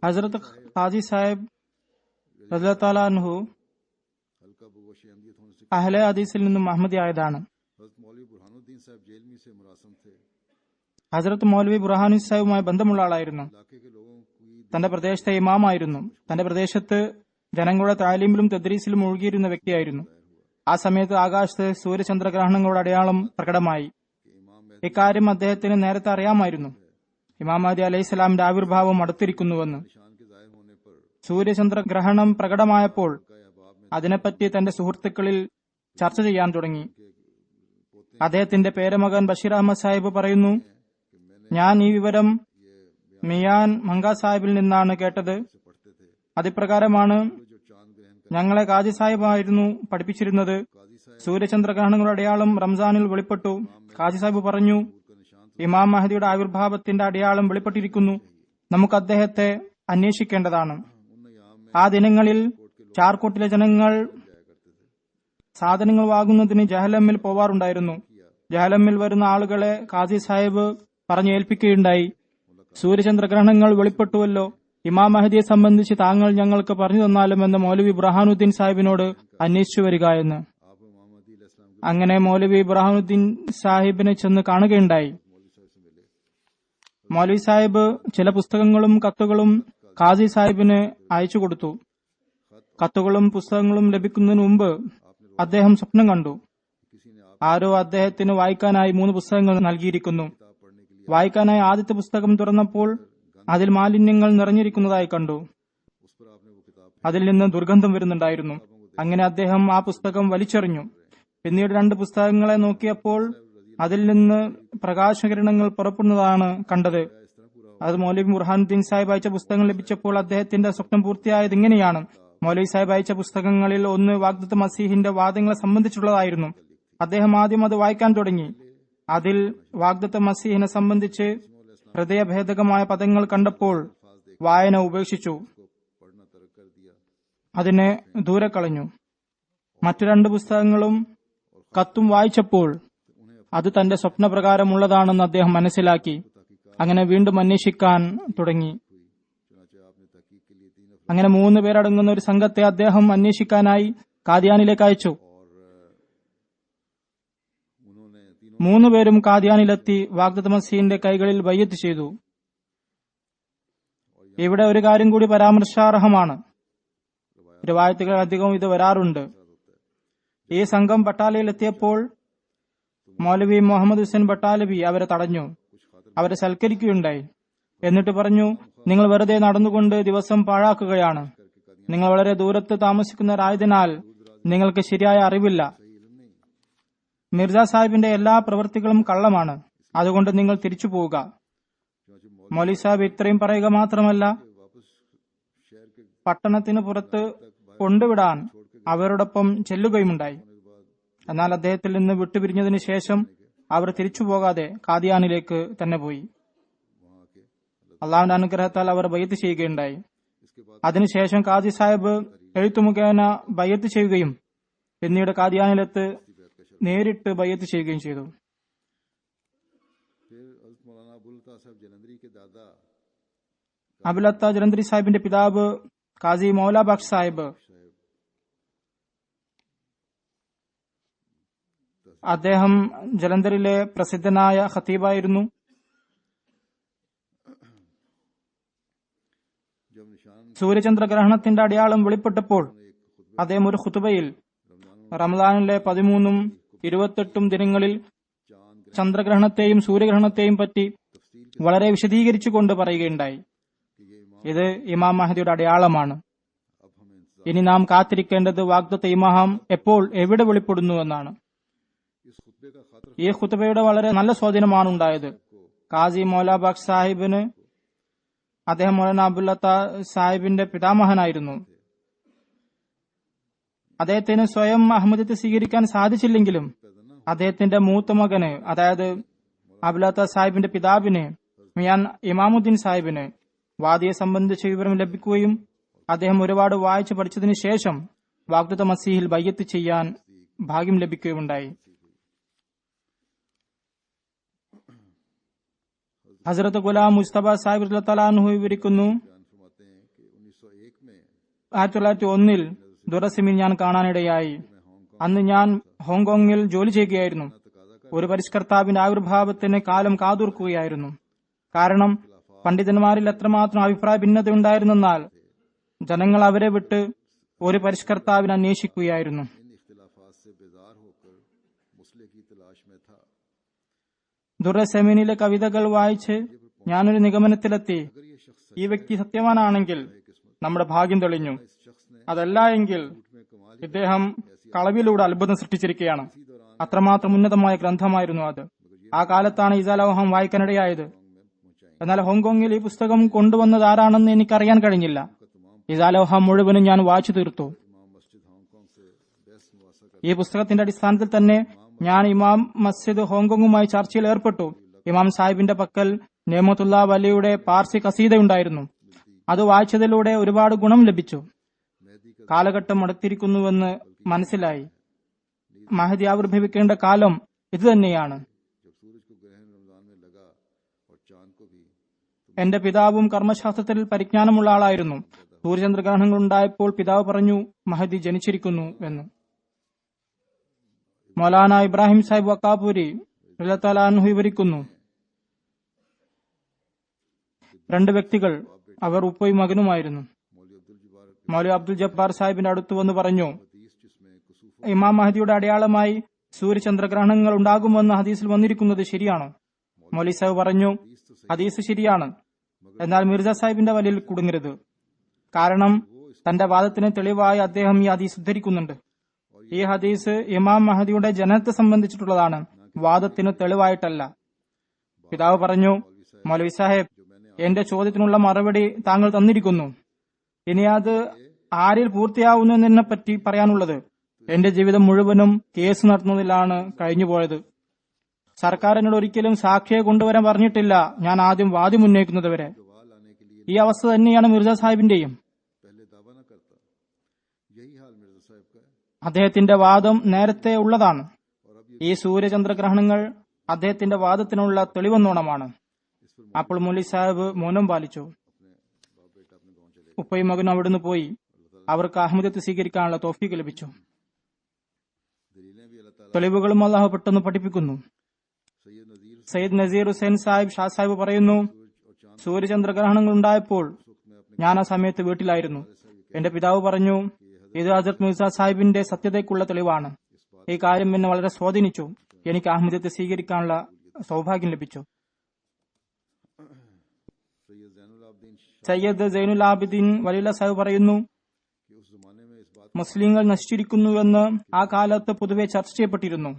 ഹസ്രത്ത് ഖാസി സാഹിബ് റളിയല്ലാഹു തആല അൻഹു അഹ്ലെ ഹദീസിൽ നിന്നും അഹമ്മദി ആയതാണ്. ഹസ്രത്ത് മൗലവി ബുർഹാനി സാഹിബുമായി ബന്ധമുള്ള ആളായിരുന്നു. തന്റെ പ്രദേശത്തെ ഇമാമായിരുന്നു. തന്റെ പ്രദേശത്ത് ജനങ്ങളുടെ താലീമിലും തദ്രീസിലും ഒഴുകിയിരുന്ന വ്യക്തിയായിരുന്നു. ആ സമയത്ത് ആകാശത്ത് സൂര്യചന്ദ്രഗ്രഹണങ്ങളുടെ അടയാളം പ്രകടമായി. ഇക്കാര്യം അദ്ദേഹത്തിന് നേരത്തെ അറിയാമായിരുന്നു. ഇമാം മഹ്ദി അലൈഹിസ്സലാമിന്റെ ആവിർഭാവം അടുത്തിരിക്കുന്നുവെന്ന്. സൂര്യചന്ദ്രഗ്രഹണം പ്രകടമായപ്പോൾ അതിനെപ്പറ്റി തന്റെ സുഹൃത്തുക്കളിൽ ചർച്ച ചെയ്യാൻ തുടങ്ങി. അദ്ദേഹത്തിന്റെ പേരമകൻ ബഷീർ അഹമ്മദ് സാഹിബ് പറയുന്നു, ഞാൻ ഈ വിവരം മിയാൻ മങ്ക സാഹിബിൽ നിന്നാണ് കേട്ടത്. അതിപ്രകാരമാണ് ഞങ്ങളെ ഖാജി സാഹിബായിരുന്നു പഠിപ്പിച്ചിരുന്നത്. സൂര്യചന്ദ്രഗ്രഹണങ്ങളുടെ അടയാളം റംസാനിൽ വെളിപ്പെട്ടു. ഖാജി സാഹിബ് പറഞ്ഞു, ഇമാം മഹദിയുടെ ആവിർഭാവത്തിന്റെ അടയാളം വെളിപ്പെട്ടിരിക്കുന്നു. നമുക്ക് അദ്ദേഹത്തെ അന്വേഷിക്കേണ്ടതാണ്. ആ ദിനങ്ങളിൽ ചാർക്കോട്ടിലെ ജനങ്ങൾ സാധനങ്ങൾ വാങ്ങുന്നതിന് ജഹലമ്മിൽ പോവാറുണ്ടായിരുന്നു. ജഹലമ്മിൽ വരുന്ന ആളുകളെ ഖാസി സാഹിബ് പറഞ്ഞേൽപ്പിക്കുകയുണ്ടായി. സൂര്യചന്ദ്രഗ്രഹണങ്ങൾ വെളിപ്പെട്ടുവല്ലോ, ഇമാം മഹദിയെ സംബന്ധിച്ച് താങ്കൾ ഞങ്ങൾക്ക് പറഞ്ഞു തന്നാലും എന്ന് മൗലവി ബുർഹാനുദ്ദീൻ സാഹിബിനോട് അന്വേഷിച്ചു വരിക എന്ന്. അങ്ങനെ മൗലവി ബുർഹാനുദ്ദീൻ സാഹിബിനെ ചെന്ന് കാണുകയുണ്ടായി. മൗലവി സാഹിബ് ചില പുസ്തകങ്ങളും കത്തുകളും ഖാസി സാഹിബിന് അയച്ചു കൊടുത്തു. കത്തുകളും പുസ്തകങ്ങളും ലഭിക്കുന്നതിന് മുമ്പ് അദ്ദേഹം സ്വപ്നം കണ്ടു. ആരോ അദ്ദേഹത്തിന് വായിക്കാനായി 3 പുസ്തകങ്ങൾ നൽകിയിരിക്കുന്നു. വായിക്കാനായി ആദ്യത്തെ പുസ്തകം തുറന്നപ്പോൾ അതിൽ മാലിന്യങ്ങൾ നിറഞ്ഞിരിക്കുന്നതായി കണ്ടു. അതിൽ നിന്ന് ദുർഗന്ധം വരുന്നുണ്ടായിരുന്നു. അങ്ങനെ അദ്ദേഹം ആ പുസ്തകം വലിച്ചെറിഞ്ഞു. പിന്നീട് 2 പുസ്തകങ്ങളെ നോക്കിയപ്പോൾ അതിൽ നിന്ന് പ്രകാശകിരണങ്ങൾ പുറപ്പെടുന്നതാണ് കണ്ടത്. അത് മൗലവി ബുർഹാനുദ്ദീൻ സാഹിബ് അയച്ച പുസ്തകം ലഭിച്ചപ്പോൾ അദ്ദേഹത്തിന്റെ സ്വപ്നം പൂർത്തിയായത് ഇങ്ങനെയാണ്. മൗലവി സാഹിബ് അയച്ച പുസ്തകങ്ങളിൽ ഒന്ന് വാഗ്ദത്ത മസീഹിന്റെ വാദങ്ങളെ സംബന്ധിച്ചുള്ളതായിരുന്നു. അദ്ദേഹം ആദ്യം അത് വായിക്കാൻ തുടങ്ങി. അതിൽ വാഗ്ദത്ത മസീഹിനെ സംബന്ധിച്ച് ഹൃദയഭേദകമായ പദങ്ങൾ കണ്ടപ്പോൾ വായന ഉപേക്ഷിച്ചു, അതിനെ ദൂരെ കളഞ്ഞു. മറ്റു 2 പുസ്തകങ്ങളും കത്തും വായിച്ചപ്പോൾ അത് തന്റെ സ്വപ്നപ്രകാരമുള്ളതാണെന്ന് അദ്ദേഹം മനസ്സിലാക്കി. അങ്ങനെ വീണ്ടും അന്വേഷിക്കാൻ തുടങ്ങി. അങ്ങനെ 3 പേരടങ്ങുന്ന ഒരു സംഘത്തെ അദ്ദേഹം അന്വേഷിക്കാനായി കാദിയാനിലേക്ക് അയച്ചു. 3 പേരും കാദിയാനിലെത്തി വാഗ്ദത്ത മസീഹിന്റെ കൈകളിൽ ബയ്യത്ത് ചെയ്തു. ഇവിടെ ഒരു കാര്യം കൂടി പരാമർശാർഹമാണ്. റിവായത്തുകൾ അധികവും ഇത് വരാറുണ്ട്. ഈ സംഘം ബട്ടാലയിലെത്തിയപ്പോൾ മൗലവി മുഹമ്മദ് ഹുസൈൻ ബട്ടാലവി അവരെ തടഞ്ഞു. അവരെ സൽക്കരിക്കുകയുണ്ടായി. എന്നിട്ട് പറഞ്ഞു, നിങ്ങൾ വെറുതെ നടന്നുകൊണ്ട് ദിവസം പാഴാക്കുകയാണ്. നിങ്ങൾ വളരെ ദൂരത്ത് താമസിക്കുന്നവരായതിനാൽ നിങ്ങൾക്ക് ശരിയായ അറിവില്ല. മിർജ സാഹിബിന്റെ എല്ലാ പ്രവൃത്തികളും കള്ളമാണ്. അതുകൊണ്ട് നിങ്ങൾ തിരിച്ചു പോവുക. മൗലവി സാഹിബ് ഇത്രയും പറയുക മാത്രമല്ല, പട്ടണത്തിന് പുറത്ത് കൊണ്ടുവിടാൻ അവരോടൊപ്പം ചെല്ലുകയുമുണ്ടായി. എന്നാൽ അദ്ദേഹത്തിൽ നിന്ന് വിട്ടുപിരിഞ്ഞതിനു ശേഷം അവർ തിരിച്ചു പോകാതെ കാദിയാനിലേക്ക് തന്നെ പോയി. അള്ളാഹുവിന്റെ അനുഗ്രഹത്താൽ അവർ ബയ്യത്ത് ചെയ്യുകയുണ്ടായി. അതിനുശേഷം ഖാസി സാഹിബ് എഴുത്തു മുഖേന ബയ്യത്ത് ചെയ്യുകയും പിന്നീട് കാദിയാനിലെത്ത് നേരിട്ട് ബയ്യത്ത് ചെയ്യുകയും ചെയ്തു. അബുലത്ത ജലന്ധരി സാഹിബിന്റെ പിതാവ് ഖാസി മൗല ബക്ഷ് സാഹിബ്, അദ്ദേഹം ജലന്ധറിലെ പ്രസിദ്ധനായ ഖത്തീബായിരുന്നു. സൂര്യചന്ദ്രഗ്രഹണത്തിന്റെ അടയാളം വെളിപ്പെട്ടപ്പോൾ അദ്ദേഹം ഒരു ഖുതുബയിൽ റമദാനിലെ 13ഉം 28ഉം ദിനങ്ങളിൽ ചന്ദ്രഗ്രഹണത്തെയും സൂര്യഗ്രഹണത്തെയും പറ്റി വളരെ വിശദീകരിച്ചുകൊണ്ട് പറയുകയുണ്ടായി. ഇത് ഇമാം മഹദിയുടെ അടയാളമാണ്. ഇനി നാം കാത്തിരിക്കേണ്ടത് വാഗ്ദത്ത ഇമാം എപ്പോൾ എവിടെ വെളിപ്പെടുന്നുവെന്നാണ്. ഈ ഖുതുബയുടെ വളരെ നല്ല സ്വാധീനമാണ് ഉണ്ടായത്. ഖാസി മൗല ബക്ഷ് സാഹിബിന് അദ്ദേഹം മൗലാന അബ്ദുല്ലത്ത സാഹിബിന്റെ പിതാമഹനായിരുന്നു. അദ്ദേഹത്തിന് സ്വയം അഹമ്മദിയത്ത് സ്വീകരിക്കാൻ സാധിച്ചില്ലെങ്കിലും അദ്ദേഹത്തിന്റെ മൂത്ത മകന്, അതായത് അബ്ദുല്ലത്ത സാഹിബിന്റെ പിതാവിന് മിയാൻ ഇമാമുദ്ദീൻ സാഹിബിന് വാദിയെ സംബന്ധിച്ച വിവരം ലഭിക്കുകയും അദ്ദേഹം ഒരുപാട് വായിച്ചു പഠിച്ചതിനു ശേഷം വാഗ്ദത്ത മസീഹിൽ ബയ്യത്ത് ചെയ്യാൻ ഭാഗ്യം ലഭിക്കുകയുണ്ടായി. ഹസ്രത്ത് ഗുലാം മുസ്തഫ സാഹിബ് റളിയല്ലാഹു അൻഹു വിവരിക്കുന്നു, 1901 ദുറസിമിൽ ഞാൻ കാണാനിടയായി. അന്ന് ഞാൻ ഹോങ്കോങ്ങിൽ ജോലി ചെയ്യുകയായിരുന്നു. ഒരു പരിഷ്കർത്താവിന്റെ ആവിർഭാവത്തിന് കാലം കാതോർക്കുകയായിരുന്നു. കാരണം പണ്ഡിതന്മാരിൽ എത്രമാത്രം അഭിപ്രായ ഭിന്നത ഉണ്ടായിരുന്നെന്നാൽ ജനങ്ങൾ അവരെ വിട്ട് ഒരു പരിഷ്കർത്താവിനെ അന്വേഷിക്കുകയായിരുന്നു. ദുറസെമീനിലെ കവിതകൾ വായിച്ച് ഞാനൊരു നിഗമനത്തിലെത്തി. ഈ വ്യക്തി സത്യവാനാണെങ്കിൽ നമ്മുടെ ഭാഗ്യം തെളിഞ്ഞു. അതല്ല എങ്കിൽ ഇദ്ദേഹം കളവിലൂടെ അത്ഭുതം സൃഷ്ടിച്ചിരിക്കുകയാണ്. അത്രമാത്രം ഉന്നതമായ ഗ്രന്ഥമായിരുന്നു അത്. ആ കാലത്താണ് ഇസാലോഹം വായിക്കാനിടയായത്. എന്നാൽ ഹോങ്കോങ്ങിൽ ഈ പുസ്തകം കൊണ്ടുവന്നത് ആരാണെന്ന് എനിക്കറിയാൻ കഴിഞ്ഞില്ല. ഇസാലോഹം മുഴുവനും ഞാൻ വായിച്ചു തീർത്തു. ഈ പുസ്തകത്തിന്റെ അടിസ്ഥാനത്തിൽ തന്നെ ഞാൻ ഇമാം മസ്ജിദ് ഹോങ്കോങ്ങുമായി ചർച്ചയിൽ ഏർപ്പെട്ടു. ഇമാം സാഹിബിന്റെ പക്കൽ നെമത്തുല്ലാ വലിയുടെ പാർസി കസീദയുണ്ടായിരുന്നു. അത് വായിച്ചതിലൂടെ ഒരുപാട് ഗുണം ലഭിച്ചു. കാലഘട്ടം അടുത്തിരിക്കുന്നുവെന്ന് മനസ്സിലായി. മഹദി ആവിർഭവിക്കേണ്ട കാലം ഇതുതന്നെയാണ്. എന്റെ പിതാവും കർമ്മശാസ്ത്രത്തിൽ പരിജ്ഞാനമുള്ള ആളായിരുന്നു. സൂര്യചന്ദ്രഗ്രഹണങ്ങൾ ഉണ്ടായപ്പോൾ പിതാവ് പറഞ്ഞു മഹദി ജനിച്ചിരിക്കുന്നു എന്ന്. മൗലാന ഇബ്രാഹിം സാഹിബ് വക്കാപൂരി റളിയല്ലാഹു വിവരിക്കുന്നു, 2 വ്യക്തികൾ, അവർ ഉപ്പയും മകനുമായിരുന്നു. മൗലവി അബ്ദുൽ ജബ്ബാർ സാഹിബിന്റെ അടുത്ത് വന്ന് പറഞ്ഞു, ഇമാം മഹദിയുടെ അടയാളമായി സൂര്യചന്ദ്രഗ്രഹണങ്ങൾ ഉണ്ടാകുമെന്ന് ഹദീസിൽ വന്നിരിക്കുന്നത് ശരിയാണോ? മൗലവി സാഹിബ് പറഞ്ഞു, ഹദീസ് ശരിയാണ്, എന്നാൽ മിർസ സാഹിബിന്റെ വലയിൽ കുടുങ്ങരുത്. കാരണം തന്റെ വാദത്തിന് തെളിവായി അദ്ദേഹം ഈ ഹദീസ് ഉദ്ധരിക്കുന്നുണ്ട്. ഈ ഹദീസ് ഇമാം മഹദിയുടെ ജനനത്തെ സംബന്ധിച്ചിട്ടുള്ളതാണ്, വാദത്തിന് തെളിവായിട്ടല്ല. പിതാവ് പറഞ്ഞു, മൗലവി സാഹിബ്, എന്റെ ചോദ്യത്തിനുള്ള മറുപടി താങ്കൾ തന്നിരിക്കുന്നു. ഇനി അത് ആരിൽ പൂർത്തിയാവുന്നു എന്നതിനെ പറ്റി പറയാനുള്ളത്. എന്റെ ജീവിതം മുഴുവനും കേസ് നടത്തുന്നതിലാണ് കഴിഞ്ഞുപോയത്. സർക്കാർ എന്നോട് ഒരിക്കലും സാക്ഷിയെ കൊണ്ടുവരാൻ പറഞ്ഞിട്ടില്ല, ഞാൻ ആദ്യം വാദം ഉന്നയിക്കുന്നതുവരെ. ഈ അവസ്ഥ തന്നെയാണ് മിർസ സാഹിബിന്റെയും. അദ്ദേഹത്തിന്റെ വാദം നേരത്തെ ഉള്ളതാണ്. ഈ സൂര്യചന്ദ്രഗ്രഹണങ്ങൾ അദ്ദേഹത്തിന്റെ വാദത്തിനുള്ള തെളിവെന്നോണമാണ്. അപ്പോൾ മൗലവി സാഹിബ് മൗനം പാലിച്ചു. ഉപ്പയും മകനും അവിടുന്ന് പോയി. അവർക്ക് അഹമ്മദത്ത് സ്വീകരിക്കാനുള്ള തൗഫീഖ് ലഭിച്ചു. തെളിവുകളും അല്ലാഹു പെട്ടെന്ന് പഠിപ്പിക്കുന്നു. സയ്യിദ് നസീർ ഹുസൈൻ സാഹിബ് ഷാ സാഹിബ് പറയുന്നു, സൂര്യചന്ദ്രഗ്രഹണങ്ങൾ ഉണ്ടായപ്പോൾ ഞാൻ ആ സമയത്ത് വീട്ടിലായിരുന്നു. എന്റെ പിതാവ് പറഞ്ഞു, ഇത് ഹസ്രത്ത് മിർസ സാഹിബിന്റെ സത്യതയ്ക്കുള്ള തെളിവാണ്. ഈ കാര്യം എന്നെ വളരെ സ്വാധീനിച്ചു. എനിക്ക് അഹമ്മദത്ത് സ്വീകരിക്കാനുള്ള സൗഭാഗ്യം ലഭിച്ചു. സയ്യദ് സൈനുൽ ആബിദീൻ വലിയുള്ള സാഹിബ് പറയുന്നു, മുസ്ലിങ്ങൾ നശിച്ചിരിക്കുന്നുവെന്ന് ആ കാലത്ത് പൊതുവെ ചർച്ച ചെയ്യപ്പെട്ടിരുന്നു.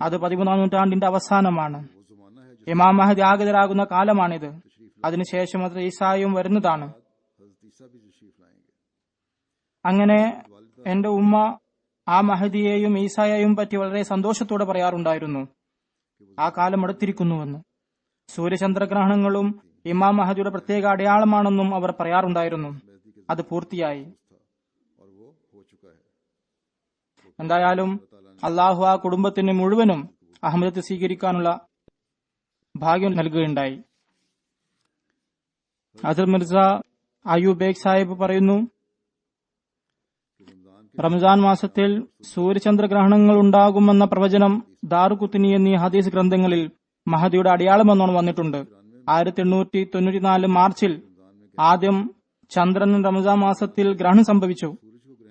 അത് 13ാം നൂറ്റാണ്ടിന്റെ അവസാനമാണ്. ഇമാം മഹദി ആഗതരാകുന്ന കാലമാണിത്. അതിനുശേഷം അത് ഈസായും വരുന്നതാണ്. അങ്ങനെ എന്റെ ഉമ്മ ആ മഹദിയെയും ഈസായെയും പറ്റി വളരെ സന്തോഷത്തോടെ പറയാറുണ്ടായിരുന്നു, ആ കാലം അടുത്തിരിക്കുന്നുവെന്ന്. സൂര്യചന്ദ്രഗ്രഹണങ്ങളും ഇമാം മഹദിയുടെ പ്രത്യേക അടയാളമാണെന്നും അവർ പറയാറുണ്ടായിരുന്നു. അത് പൂർത്തിയായി. എന്തായാലും അള്ളാഹു ആ കുടുംബത്തിന് മുഴുവനും അഹമ്മദത്ത് സ്വീകരിക്കാനുള്ള ഭാഗ്യം നൽകുകയുണ്ടായി. അസർ മിർസ അയ്യൂബ് ബേഗ് സാഹിബ് പറയുന്നു, റംസാൻ മാസത്തിൽ സൂര്യചന്ദ്രഗ്രഹണങ്ങൾ ഉണ്ടാകുമെന്ന പ്രവചനം ദാറുഖുത്നി എന്നീ ഹദീസ് ഗ്രന്ഥങ്ങളിൽ മഹദിയുടെ അടയാളമെന്നോണം വന്നിട്ടുണ്ട്. 1894 മാർച്ചിൽ ആദ്യം ചന്ദ്രൻ റംസാൻ മാസത്തിൽ ഗ്രഹണം സംഭവിച്ചു.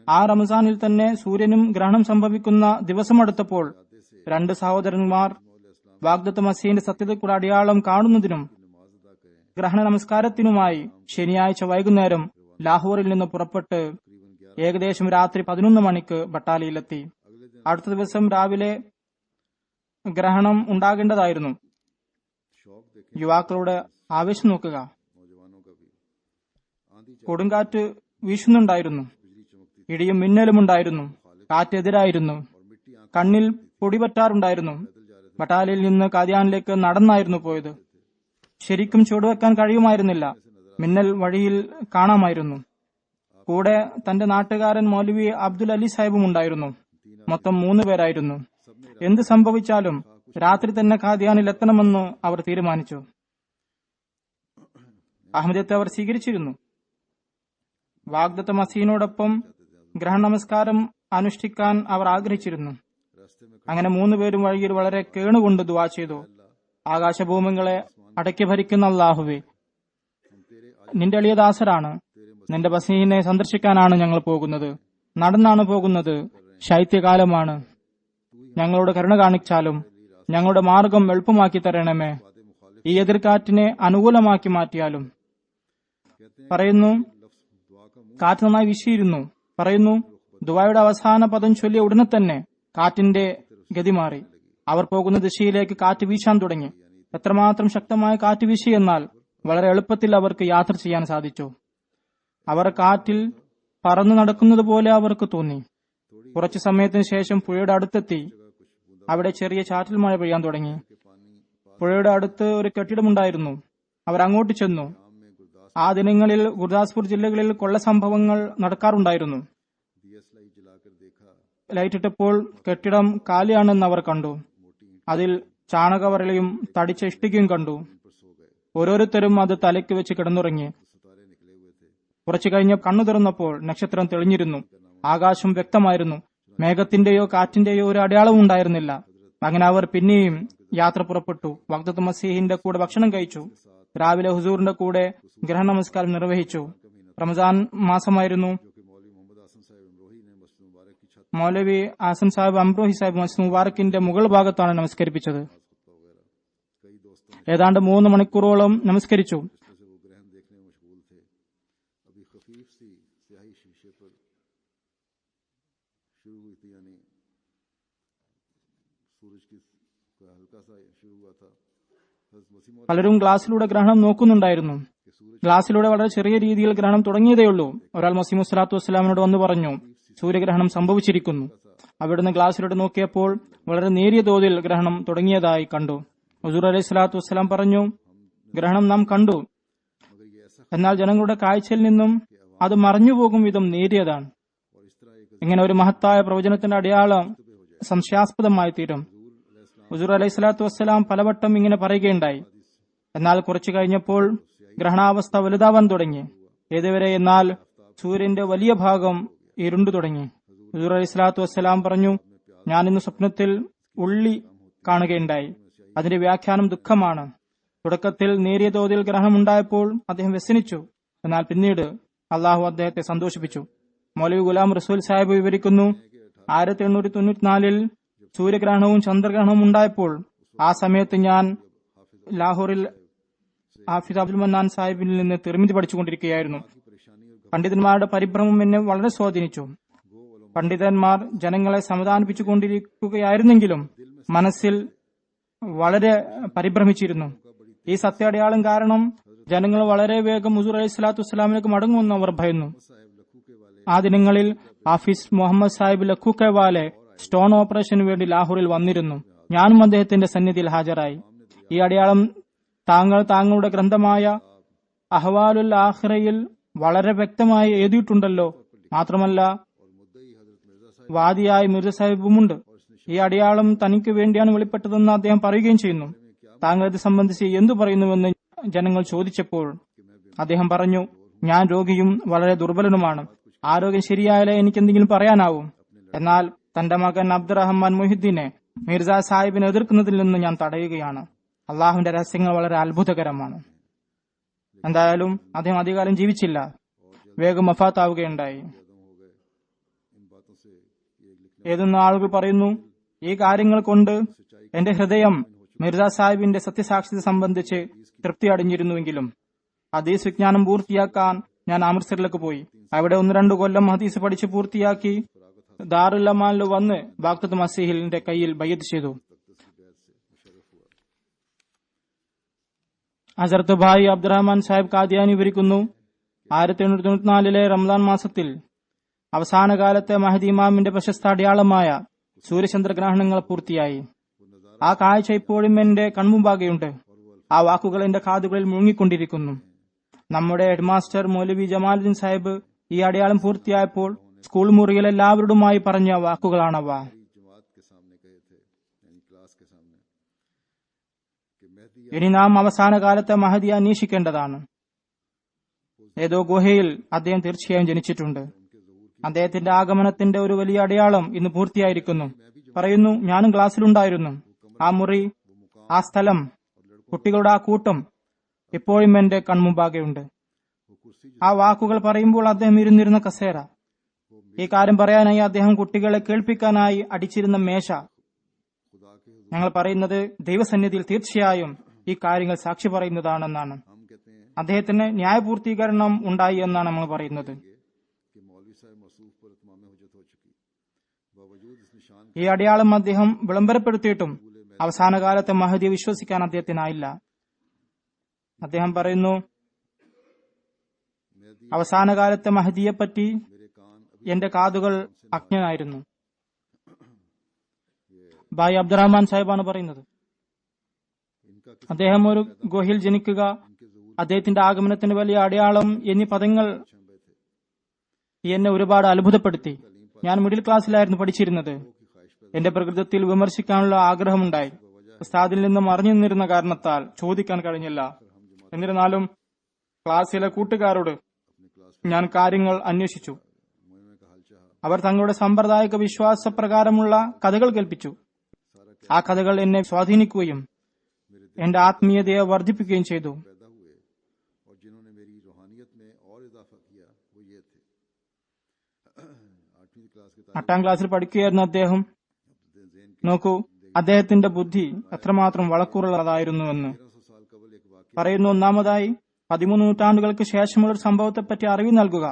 ആ റംസാനിൽ തന്നെ സൂര്യനും ഗ്രഹണം സംഭവിക്കുന്ന ദിവസമെടുത്തപ്പോൾ 2 സഹോദരന്മാർ വാഗ്ദത്ത മസീഹിന്റെ സത്യതയ്ക്കുള്ള അടയാളം കാണുന്നതിനും ഗ്രഹണ നമസ്കാരത്തിനുമായി ശനിയാഴ്ച വൈകുന്നേരം ലാഹോറിൽ നിന്ന് പുറപ്പെട്ട് ഏകദേശം രാത്രി 11 മണിക്ക് ബട്ടാലിയിലെത്തി. അടുത്ത ദിവസം രാവിലെ ഗ്രഹണം ഉണ്ടാകേണ്ടതായിരുന്നു. യുവാക്കളുടെ ആവേശം നോക്കുക. കൊടുങ്കാറ്റ് വീശുന്നുണ്ടായിരുന്നു, ഇടിയും മിന്നലും ഉണ്ടായിരുന്നു, കാറ്റെതിരായിരുന്നു, കണ്ണിൽ പൊടിപറ്റാറുണ്ടായിരുന്നു. ബട്ടാലിയിൽ നിന്ന് കാദിയാനിലേക്ക് നടന്നായിരുന്നു പോയത്. ശരിക്കും ചുവടുവെക്കാൻ കഴിയുമായിരുന്നില്ല. മിന്നൽ വഴിയിൽ കാണാമായിരുന്നു. കൂടെ തന്റെ നാട്ടുകാരൻ മൗലവി അബ്ദുൽ അലി സാഹിബും ഉണ്ടായിരുന്നു. മൊത്തം 3 പേരായിരുന്നു. എന്ത് സംഭവിച്ചാലും രാത്രി തന്നെ ഖാദിയാനിൽ എത്തണമെന്ന് അവർ തീരുമാനിച്ചു. അഹമ്മദത്തെ അവർ സ്വീകരിച്ചിരുന്നു. വാഗ്ദത്ത മസീനോടൊപ്പം ഗ്രഹണ നമസ്കാരം അനുഷ്ഠിക്കാൻ അവർ ആഗ്രഹിച്ചിരുന്നു. അങ്ങനെ 3 പേരും വഴിയിൽ വളരെ കേണുകൊണ്ട് ദുആ ചെയ്തു. ആകാശഭൂമികളെ അടക്കി ഭരിക്കുന്ന അല്ലാഹുവേ, നിന്റെ എളിയ ദാസരാണ്. നിന്റെ മസീഹിനെ സന്ദർശിക്കാനാണ് ഞങ്ങൾ പോകുന്നത്. നടന്നാണ് പോകുന്നത്. ശൈത്യകാലമാണ്. ഞങ്ങളോട് കരുണ കാണിച്ചാലും ഞങ്ങളുടെ മാർഗം എളുപ്പമാക്കി തരണമേ. ഈ എതിർക്കാറ്റിനെ അനുകൂലമാക്കി മാറ്റിയാലും. പറയുന്നു, കാറ്റ് നന്നായി വീശിയിരുന്നു. പറയുന്നു, ദുആയുടെ അവസാന പദം ചൊല്ലിയ ഉടനെ തന്നെ കാറ്റിന്റെ ഗതി മാറി. അവർ പോകുന്ന ദിശയിലേക്ക് കാറ്റ് വീശാൻ തുടങ്ങി. എത്രമാത്രം ശക്തമായ കാറ്റ് വീശിയെന്നാൽ വളരെ എളുപ്പത്തിൽ അവർക്ക് യാത്ര ചെയ്യാൻ സാധിച്ചു. അവർ കാറ്റിൽ പറന്നു നടക്കുന്നത് പോലെ അവർക്ക് തോന്നി. കുറച്ചു സമയത്തിന് ശേഷം പുഴയുടെ അടുത്തെത്തി. അവിടെ ചെറിയ ചാറ്റൽ മഴ പെയ്യാൻ തുടങ്ങി. പുഴയുടെ അടുത്ത് ഒരു കെട്ടിടമുണ്ടായിരുന്നു. അവർ അങ്ങോട്ട് ചെന്നു. ആ ദിനങ്ങളിൽ ഗുർദാസ്പൂർ ജില്ലകളിൽ കൊള്ള സംഭവങ്ങൾ നടക്കാറുണ്ടായിരുന്നു. ലൈറ്റിട്ടപ്പോൾ കെട്ടിടം കാലിയാണെന്ന് അവർ കണ്ടു. അതിൽ ചാണകവരളിയും തടിച്ച ഇഷ്ടികയും കണ്ടു. ഓരോരുത്തരും അത് തലയ്ക്ക് വെച്ച് കിടന്നുറങ്ങി. കുറച്ചു കഴിഞ്ഞ് കണ്ണു തുറന്നപ്പോൾ നക്ഷത്രം തെളിഞ്ഞിരുന്നു. ആകാശം വ്യക്തമായിരുന്നു. മേഘത്തിന്റെയോ കാറ്റിന്റെയോ ഒരു അടയാളവും ഉണ്ടായിരുന്നില്ല. അങ്ങനെ അവർ പിന്നെയും യാത്ര പുറപ്പെട്ടു. വഖ്തത്ത് മസീഹിന്റെ കൂടെ ഭക്ഷണം കഴിച്ചു. രാവിലെ ഹുസൂറിന്റെ കൂടെ ഗ്രഹണ നമസ്കാരം നിർവഹിച്ചു. റമസാൻ മാസമായിരുന്നു. മൗലവി ആസൻ സാഹിബ് അംറോഹി സാഹിബ് മസ്ജിദ് മുബാറക്കിന്റെ മുകൾ ഭാഗത്താണ് നമസ്കരിപ്പിച്ചത്. ഏതാണ്ട് 3 മണിക്കൂറോളം നമസ്കരിച്ചു. പലരും ഗ്ലാസിലൂടെ ഗ്രഹണം നോക്കുന്നുണ്ടായിരുന്നു. ഗ്ലാസിലൂടെ വളരെ ചെറിയ രീതിയിൽ ഗ്രഹണം തുടങ്ങിയതേയുള്ളൂ. ഒരാൾ മസീഹ് സ്വലാത്തു വസ്സലാമിനോട് വന്നു പറഞ്ഞു, സൂര്യഗ്രഹണം സംഭവിച്ചിരിക്കുന്നു. അവിടുന്ന് ഗ്ലാസിലൂടെ നോക്കിയപ്പോൾ വളരെ നേരിയ തോതിൽ ഗ്രഹണം തുടങ്ങിയതായി കണ്ടു. ഹുസൂർ അലൈഹി സ്വലാത്തു വസ്സലാം പറഞ്ഞു, ഗ്രഹണം നാം കണ്ടു, എന്നാൽ ജനങ്ങളുടെ കാഴ്ചയിൽ നിന്നും അത് മറഞ്ഞുപോകും വിധം നേരിയതാണ്. ഇങ്ങനെ ഒരു മഹത്തായ പ്രവചനത്തിന്റെ അടയാളം സംശയാസ്പദമായി തീരും. ഹുസൂർ അലൈഹി സ്വലാത്തു വസ്സലാം പലവട്ടം ഇങ്ങനെ പറയുകയുണ്ടായി. എന്നാൽ കുറച്ചു കഴിഞ്ഞപ്പോൾ ഗ്രഹണാവസ്ഥ വലുതാവാൻ തുടങ്ങി. ഏതുവരെ എന്നാൽ സൂര്യന്റെ വലിയ ഭാഗം ഇരുണ്ടു തുടങ്ങി. ഹുസൂർ അലൈഹി സ്വലാത്തു വസ്സലാം പറഞ്ഞു, ഞാൻ ഇന്ന് സ്വപ്നത്തിൽ ഉള്ളി കാണുകയുണ്ടായി. അതിന്റെ വ്യാഖ്യാനം ദുഃഖമാണ്. തുടക്കത്തിൽ നേരിയ തോതിൽ ഗ്രഹണമുണ്ടായപ്പോൾ അദ്ദേഹം വ്യസനിച്ചു. എന്നാൽ പിന്നീട് അള്ളാഹു അദ്ദേഹത്തെ സന്തോഷിപ്പിച്ചു. മൗലവി ഗുലാം റസൂൽ സാഹിബ് വിവരിക്കുന്നു, 1894 സൂര്യഗ്രഹണവും ചന്ദ്രഗ്രഹണവും ഉണ്ടായപ്പോൾ ആ സമയത്ത് ഞാൻ ലാഹോറിൽ ഹാഫിദ് അബ്ദുൽ മന്നാൻ സാഹിബിൽ നിന്ന് തിർമിദി പഠിച്ചുകൊണ്ടിരിക്കുകയായിരുന്നു. പണ്ഡിതന്മാരുടെ പരിഭ്രമം എന്നെ വളരെ സ്വാധീനിച്ചു. പണ്ഡിതന്മാർ ജനങ്ങളെ സമാധാനിപ്പിച്ചുകൊണ്ടിരിക്കുകയായിരുന്നെങ്കിലും മനസ്സിൽ വളരെ പരിഭ്രമിച്ചിരുന്നു. ഈ സത്യാടയാളം കാരണം ജനങ്ങൾ വളരെ വേഗം ഹുസൂർ അലൈഹി സ്വലാത്തു വസ്സലാമിലേക്ക് മടങ്ങുമെന്ന് അവർ ഭയന്നു. ആ ദിനങ്ങളിൽ ഹാഫിസ് മുഹമ്മദ് സാഹിബ് ലഖൂക്കവാലെ സ്റ്റോൺ ഓപ്പറേഷന് വേണ്ടി ലാഹോറിൽ വന്നിരുന്നു. ഞാനും അദ്ദേഹത്തിന്റെ സന്നിധിയിൽ ഹാജരായി. ഈ അടയാളം താങ്കളുടെ ഗ്രന്ഥമായ അഹ്വാലുൽ ആഖിറയിൽ വളരെ വ്യക്തമായി എഴുതിയിട്ടുണ്ടല്ലോ. മാത്രമല്ല വാദിയായ മിർസ സാഹിബുമുണ്ട്. ഈ അടയാളം തനിക്ക് വേണ്ടിയാണ് വെളിപ്പെട്ടതെന്ന് അദ്ദേഹം പറയുകയും ചെയ്യുന്നു. താങ്കൾ ഇത് സംബന്ധിച്ച് എന്തു പറയുന്നുവെന്ന് ജനങ്ങൾ ചോദിച്ചപ്പോൾ അദ്ദേഹം പറഞ്ഞു, ഞാൻ രോഗിയും വളരെ ദുർബലനുമാണ്. ആരോഗ്യം ശരിയായാലേ എനിക്കെന്തെങ്കിലും പറയാനാവും. എന്നാൽ തന്റെ മകൻ അബ്ദുറഹ്മാൻ മൊഹിദ്ദീനെ മിർസ സാഹിബിനെ എതിർക്കുന്നതിൽ നിന്ന് ഞാൻ തടയുകയാണ്. അള്ളാഹുവിന്റെ രഹസ്യങ്ങൾ വളരെ അത്ഭുതകരമാണ്. എന്തായാലും അദ്ദേഹം അധികാലം ജീവിച്ചില്ല. വേഗം വഫാത്താവുകയുണ്ടായി. ഏതൊന്ന് ആളുകൾ പറയുന്നു, ഈ കാര്യങ്ങൾ കൊണ്ട് എന്റെ ഹൃദയം മിർസ സാഹിബിന്റെ സത്യസാക്ഷ്യത സംബന്ധിച്ച് തൃപ്തി അടഞ്ഞിരുന്നുവെങ്കിലും ഹദീസ് വിജ്ഞാനം പൂർത്തിയാക്കാൻ ഞാൻ അമൃത്സറിലേക്ക് പോയി. അവിടെ 1-2 കൊല്ലം ഹദീസ് പഠിച്ച് പൂർത്തിയാക്കി ദാറുൽ അമാനിൽ വന്ന് വഖ്തത്ത് മസീഹിന്റെ കയ്യിൽ ബയ്യത്ത് ചെയ്തു. ഹസരത്ത് ഭായി അബ്ദുറഹ്മാൻ സാഹിബ് കാദിയാനി വിവരിക്കുന്നു, 1894 റംസാൻ മാസത്തിൽ അവസാന കാലത്തെ മഹദി ഇമാമിന്റെ പ്രശസ്ത അടയാളമായ സൂര്യചന്ദ്രഗ്രഹണങ്ങൾ പൂർത്തിയായി. ആ കാഴ്ച ഇപ്പോഴും എന്റെ കൺമുമ്പാകെയുണ്ട്. ആ വാക്കുകൾ എന്റെ കാതുകളിൽ മുഴുങ്ങിക്കൊണ്ടിരിക്കുന്നു. നമ്മുടെ ഹെഡ്മാസ്റ്റർ മൗലവി ജമാലുദ്ദീൻ സാഹിബ് ഈ അടയാളം പൂർത്തിയായപ്പോൾ സ്കൂൾ മുറിയിൽ എല്ലാവരോടുമായി പറഞ്ഞ വാക്കുകളാണവ. ഇനി നാം അവസാന കാലത്തെ മഹദിയെ അന്വേഷിക്കേണ്ടതാണ്. ഏതോ ഗുഹയിൽ അദ്ദേഹം തീർച്ചയായും ജനിച്ചിട്ടുണ്ട്. അദ്ദേഹത്തിന്റെ ആഗമനത്തിന്റെ ഒരു വലിയ അടയാളം ഇന്ന് പൂർത്തിയായിരിക്കുന്നു. പറയുന്നു, ഞാനും ക്ലാസ്സിലുണ്ടായിരുന്നു. ആ മുറി, ആ സ്ഥലം, കുട്ടികളുടെ ആ കൂട്ടം ഇപ്പോഴും എന്റെ കൺമുമ്പാകെയുണ്ട്. ആ വാക്കുകൾ പറയുമ്പോൾ അദ്ദേഹം ഇരുന്നിരുന്ന കസേര, ഈ കാര്യം പറയാനായി അദ്ദേഹം കുട്ടികളെ കേൾപ്പിക്കാനായി അടിച്ചിരുന്ന മേശ, ഞങ്ങൾ പറയുന്നത് ദൈവസന്നിധിയിൽ തീർച്ചയായും ഈ കാര്യങ്ങൾ സാക്ഷി പറയുന്നതാണെന്നാണ്. അദ്ദേഹത്തിന് ന്യായപൂർത്തീകരണം ഉണ്ടായി എന്നാണ് നമ്മൾ പറയുന്നത്. ഈ അടയാളം അദ്ദേഹം വിളംബരപ്പെടുത്തിയിട്ടും അവസാന കാലത്തെ മഹദിയെ വിശ്വസിക്കാൻ അദ്ദേഹത്തിനായില്ല. അദ്ദേഹം പറയുന്നു, അവസാന കാലത്തെ മഹദിയെപ്പറ്റി എന്റെ കാതുകൾ അജ്ഞനായിരുന്നു. ഭായി അബ്ദുറഹ്മാൻ സാഹിബാണ് പറയുന്നത്. അദ്ദേഹം ഒരു ഗുഹയിൽ ജനിക്കുക, അദ്ദേഹത്തിന്റെ ആഗമനത്തിന്റെ വലിയ അടയാളം എന്നീ പദങ്ങൾ എന്നെ ഒരുപാട് അത്ഭുതപ്പെടുത്തി. ഞാൻ മിഡിൽ ക്ലാസ്സിലായിരുന്നു പഠിച്ചിരുന്നത്. എന്റെ പ്രകൃതത്തിൽ വിമർശിക്കാനുള്ള ആഗ്രഹമുണ്ടായി. ഉസ്താദിൽ നിന്നും അറിഞ്ഞു നിന്നിരുന്ന കാരണത്താൽ ചോദിക്കാൻ കഴിഞ്ഞില്ല. എന്നിരുന്നാലും ക്ലാസ്സിലെ കൂട്ടുകാരോട് ഞാൻ കാര്യങ്ങൾ അന്വേഷിച്ചു. അവർ തങ്ങളുടെ സമ്പ്രദായിക വിശ്വാസപ്രകാരമുള്ള കഥകൾ കേൾപ്പിച്ചു. ആ കഥകൾ എന്നെ സ്വാധീനിക്കുകയും എന്റെ ആത്മീയതയെ വർദ്ധിപ്പിക്കുകയും ചെയ്തു. 8ാം ക്ലാസ്സിൽ പഠിക്കുകയായിരുന്നു അദ്ദേഹം. നോക്കൂ, അദ്ദേഹത്തിന്റെ ബുദ്ധി എത്രമാത്രം വളക്കൂറുള്ളതായിരുന്നുവെന്ന് പറയുന്നു. ഒന്നാമതായി 13 നൂറ്റാണ്ടുകൾക്ക് ശേഷമുള്ള ഒരു സംഭവത്തെപ്പറ്റി അറിവ് നൽകുക,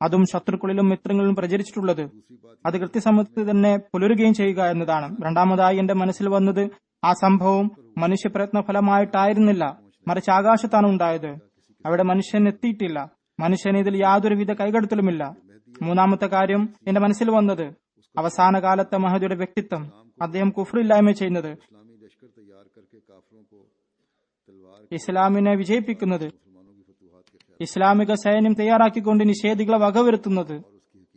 അതും ശത്രുക്കളിലും മിത്രങ്ങളിലും പ്രചരിച്ചിട്ടുള്ളത്, അത് കൃത്യസമയത്ത് തന്നെ പുലരുകയും ചെയ്യുക എന്നതാണ്. രണ്ടാമതായി എന്റെ മനസ്സിൽ വന്നത് ആ സംഭവം മനുഷ്യപ്രയത്ന ഫലമായിട്ടായിരുന്നില്ല, മറിച്ച് ആകാശത്താണ് ഉണ്ടായത്. അവിടെ മനുഷ്യൻ എത്തിയിട്ടില്ല. മനുഷ്യന് ഇതിൽ യാതൊരുവിധ കൈകടത്തലുമില്ല. മൂന്നാമത്തെ കാര്യം എന്റെ മനസ്സിൽ വന്നത് അവസാന കാലത്തെ മഹദിയുടെ വ്യക്തിത്വം. അദ്ദേഹം കുഫ്റില്ലായ്മ ചെയ്യുന്നത്, ഇസ്ലാമിനെ വിജയിപ്പിക്കുന്നത്, ഇസ്ലാമിക സൈന്യം തയ്യാറാക്കിക്കൊണ്ട് നിഷേധികളെ വകവരുത്തുന്നത്,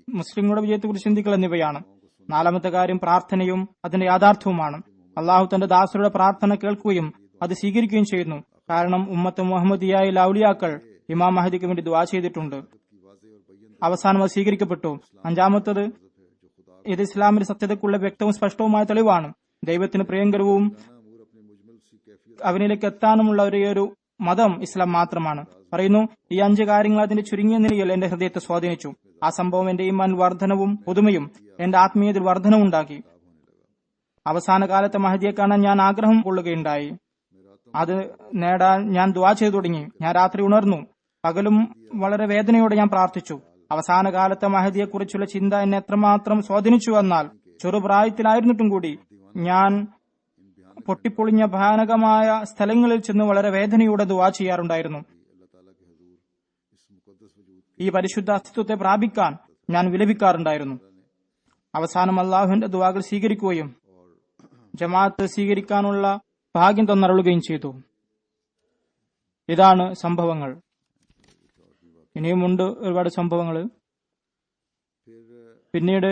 മുസ്ലിങ്ങളുടെ വിജയത്തെക്കുറിച്ച് ചിന്തിക്കുക എന്നിവയാണ്. നാലാമത്തെ കാര്യം പ്രാർത്ഥനയും അതിന്റെ യാഥാർത്ഥ്യവുമാണ്. അള്ളാഹു തന്റെ ദാസരുടെ പ്രാർത്ഥന കേൾക്കുകയും അത് സ്വീകരിക്കുകയും ചെയ്യുന്നു. കാരണം ഉമ്മത്ത് മുഹമ്മദിയായ ഔലിയാക്കൾ ഇമാം മഹദിക്ക് വേണ്ടി ദുആ ചെയ്തിട്ടുണ്ട്. അവസാനം അത് സ്വീകരിക്കപ്പെട്ടു. അഞ്ചാമത്തത്, ഇത് ഇസ്ലാമിന്റെ സത്യതയ്ക്കുള്ള വ്യക്തവും സ്പഷ്ടവുമായ തെളിവാണ്. ദൈവത്തിന് പ്രിയങ്കരവും അവനിലേക്ക് എത്താനുമുള്ള ഒരേയൊരു മതം ഇസ്ലാം മാത്രമാണ്. പറയുന്നു, ഈ 5 കാര്യങ്ങൾ അതിന്റെ ചുരുങ്ങിയ നിലയിൽ എന്റെ ഹൃദയത്തെ സ്വാധീനിച്ചു. ആ സംഭവം എന്റെ ഈമാൻ വർധനവും പുതുമയും എന്റെ ആത്മീയതയിൽ വർധനവും ഉണ്ടാക്കി. അവസാന കാലത്തെ മഹദിയെ കാണാൻ ഞാൻ ആഗ്രഹം കൊള്ളുകയുണ്ടായി. അത് നേടാൻ ഞാൻ ദുആ ചെയ്തു തുടങ്ങി. ഞാൻ രാത്രി ഉണർന്നു. പകലും വളരെ വേദനയോടെ ഞാൻ പ്രാർത്ഥിച്ചു. അവസാന കാലത്തെ മഹദിയെക്കുറിച്ചുള്ള ചിന്ത എന്നെ എത്രമാത്രം സ്വാധീനിച്ചു എന്നാൽ ചെറുപ്രായത്തിലായിരുന്നിട്ടും കൂടി ഞാൻ പൊട്ടിപ്പൊളിഞ്ഞ ഭയാനകമായ സ്ഥലങ്ങളിൽ ചെന്ന് വളരെ വേദനയോടെ ദുആ ചെയ്യാറുണ്ടായിരുന്നു. ഈ പരിശുദ്ധ അസ്തിത്വത്തെ പ്രാപിക്കാൻ ഞാൻ വിലപിക്കാറുണ്ടായിരുന്നു. അവസാനം അള്ളാഹുവിന്റെ ദുആകൾ സ്വീകരിക്കുകയും ജമാഅത്ത് സ്വീകരിക്കാനുള്ള ഭാഗ്യം തന്നരുളുകയും ചെയ്തു. ഇതാണ് സംഭവങ്ങൾ. ഇനിയുമുണ്ട് ഒരുപാട് സംഭവങ്ങൾ. പിന്നീട്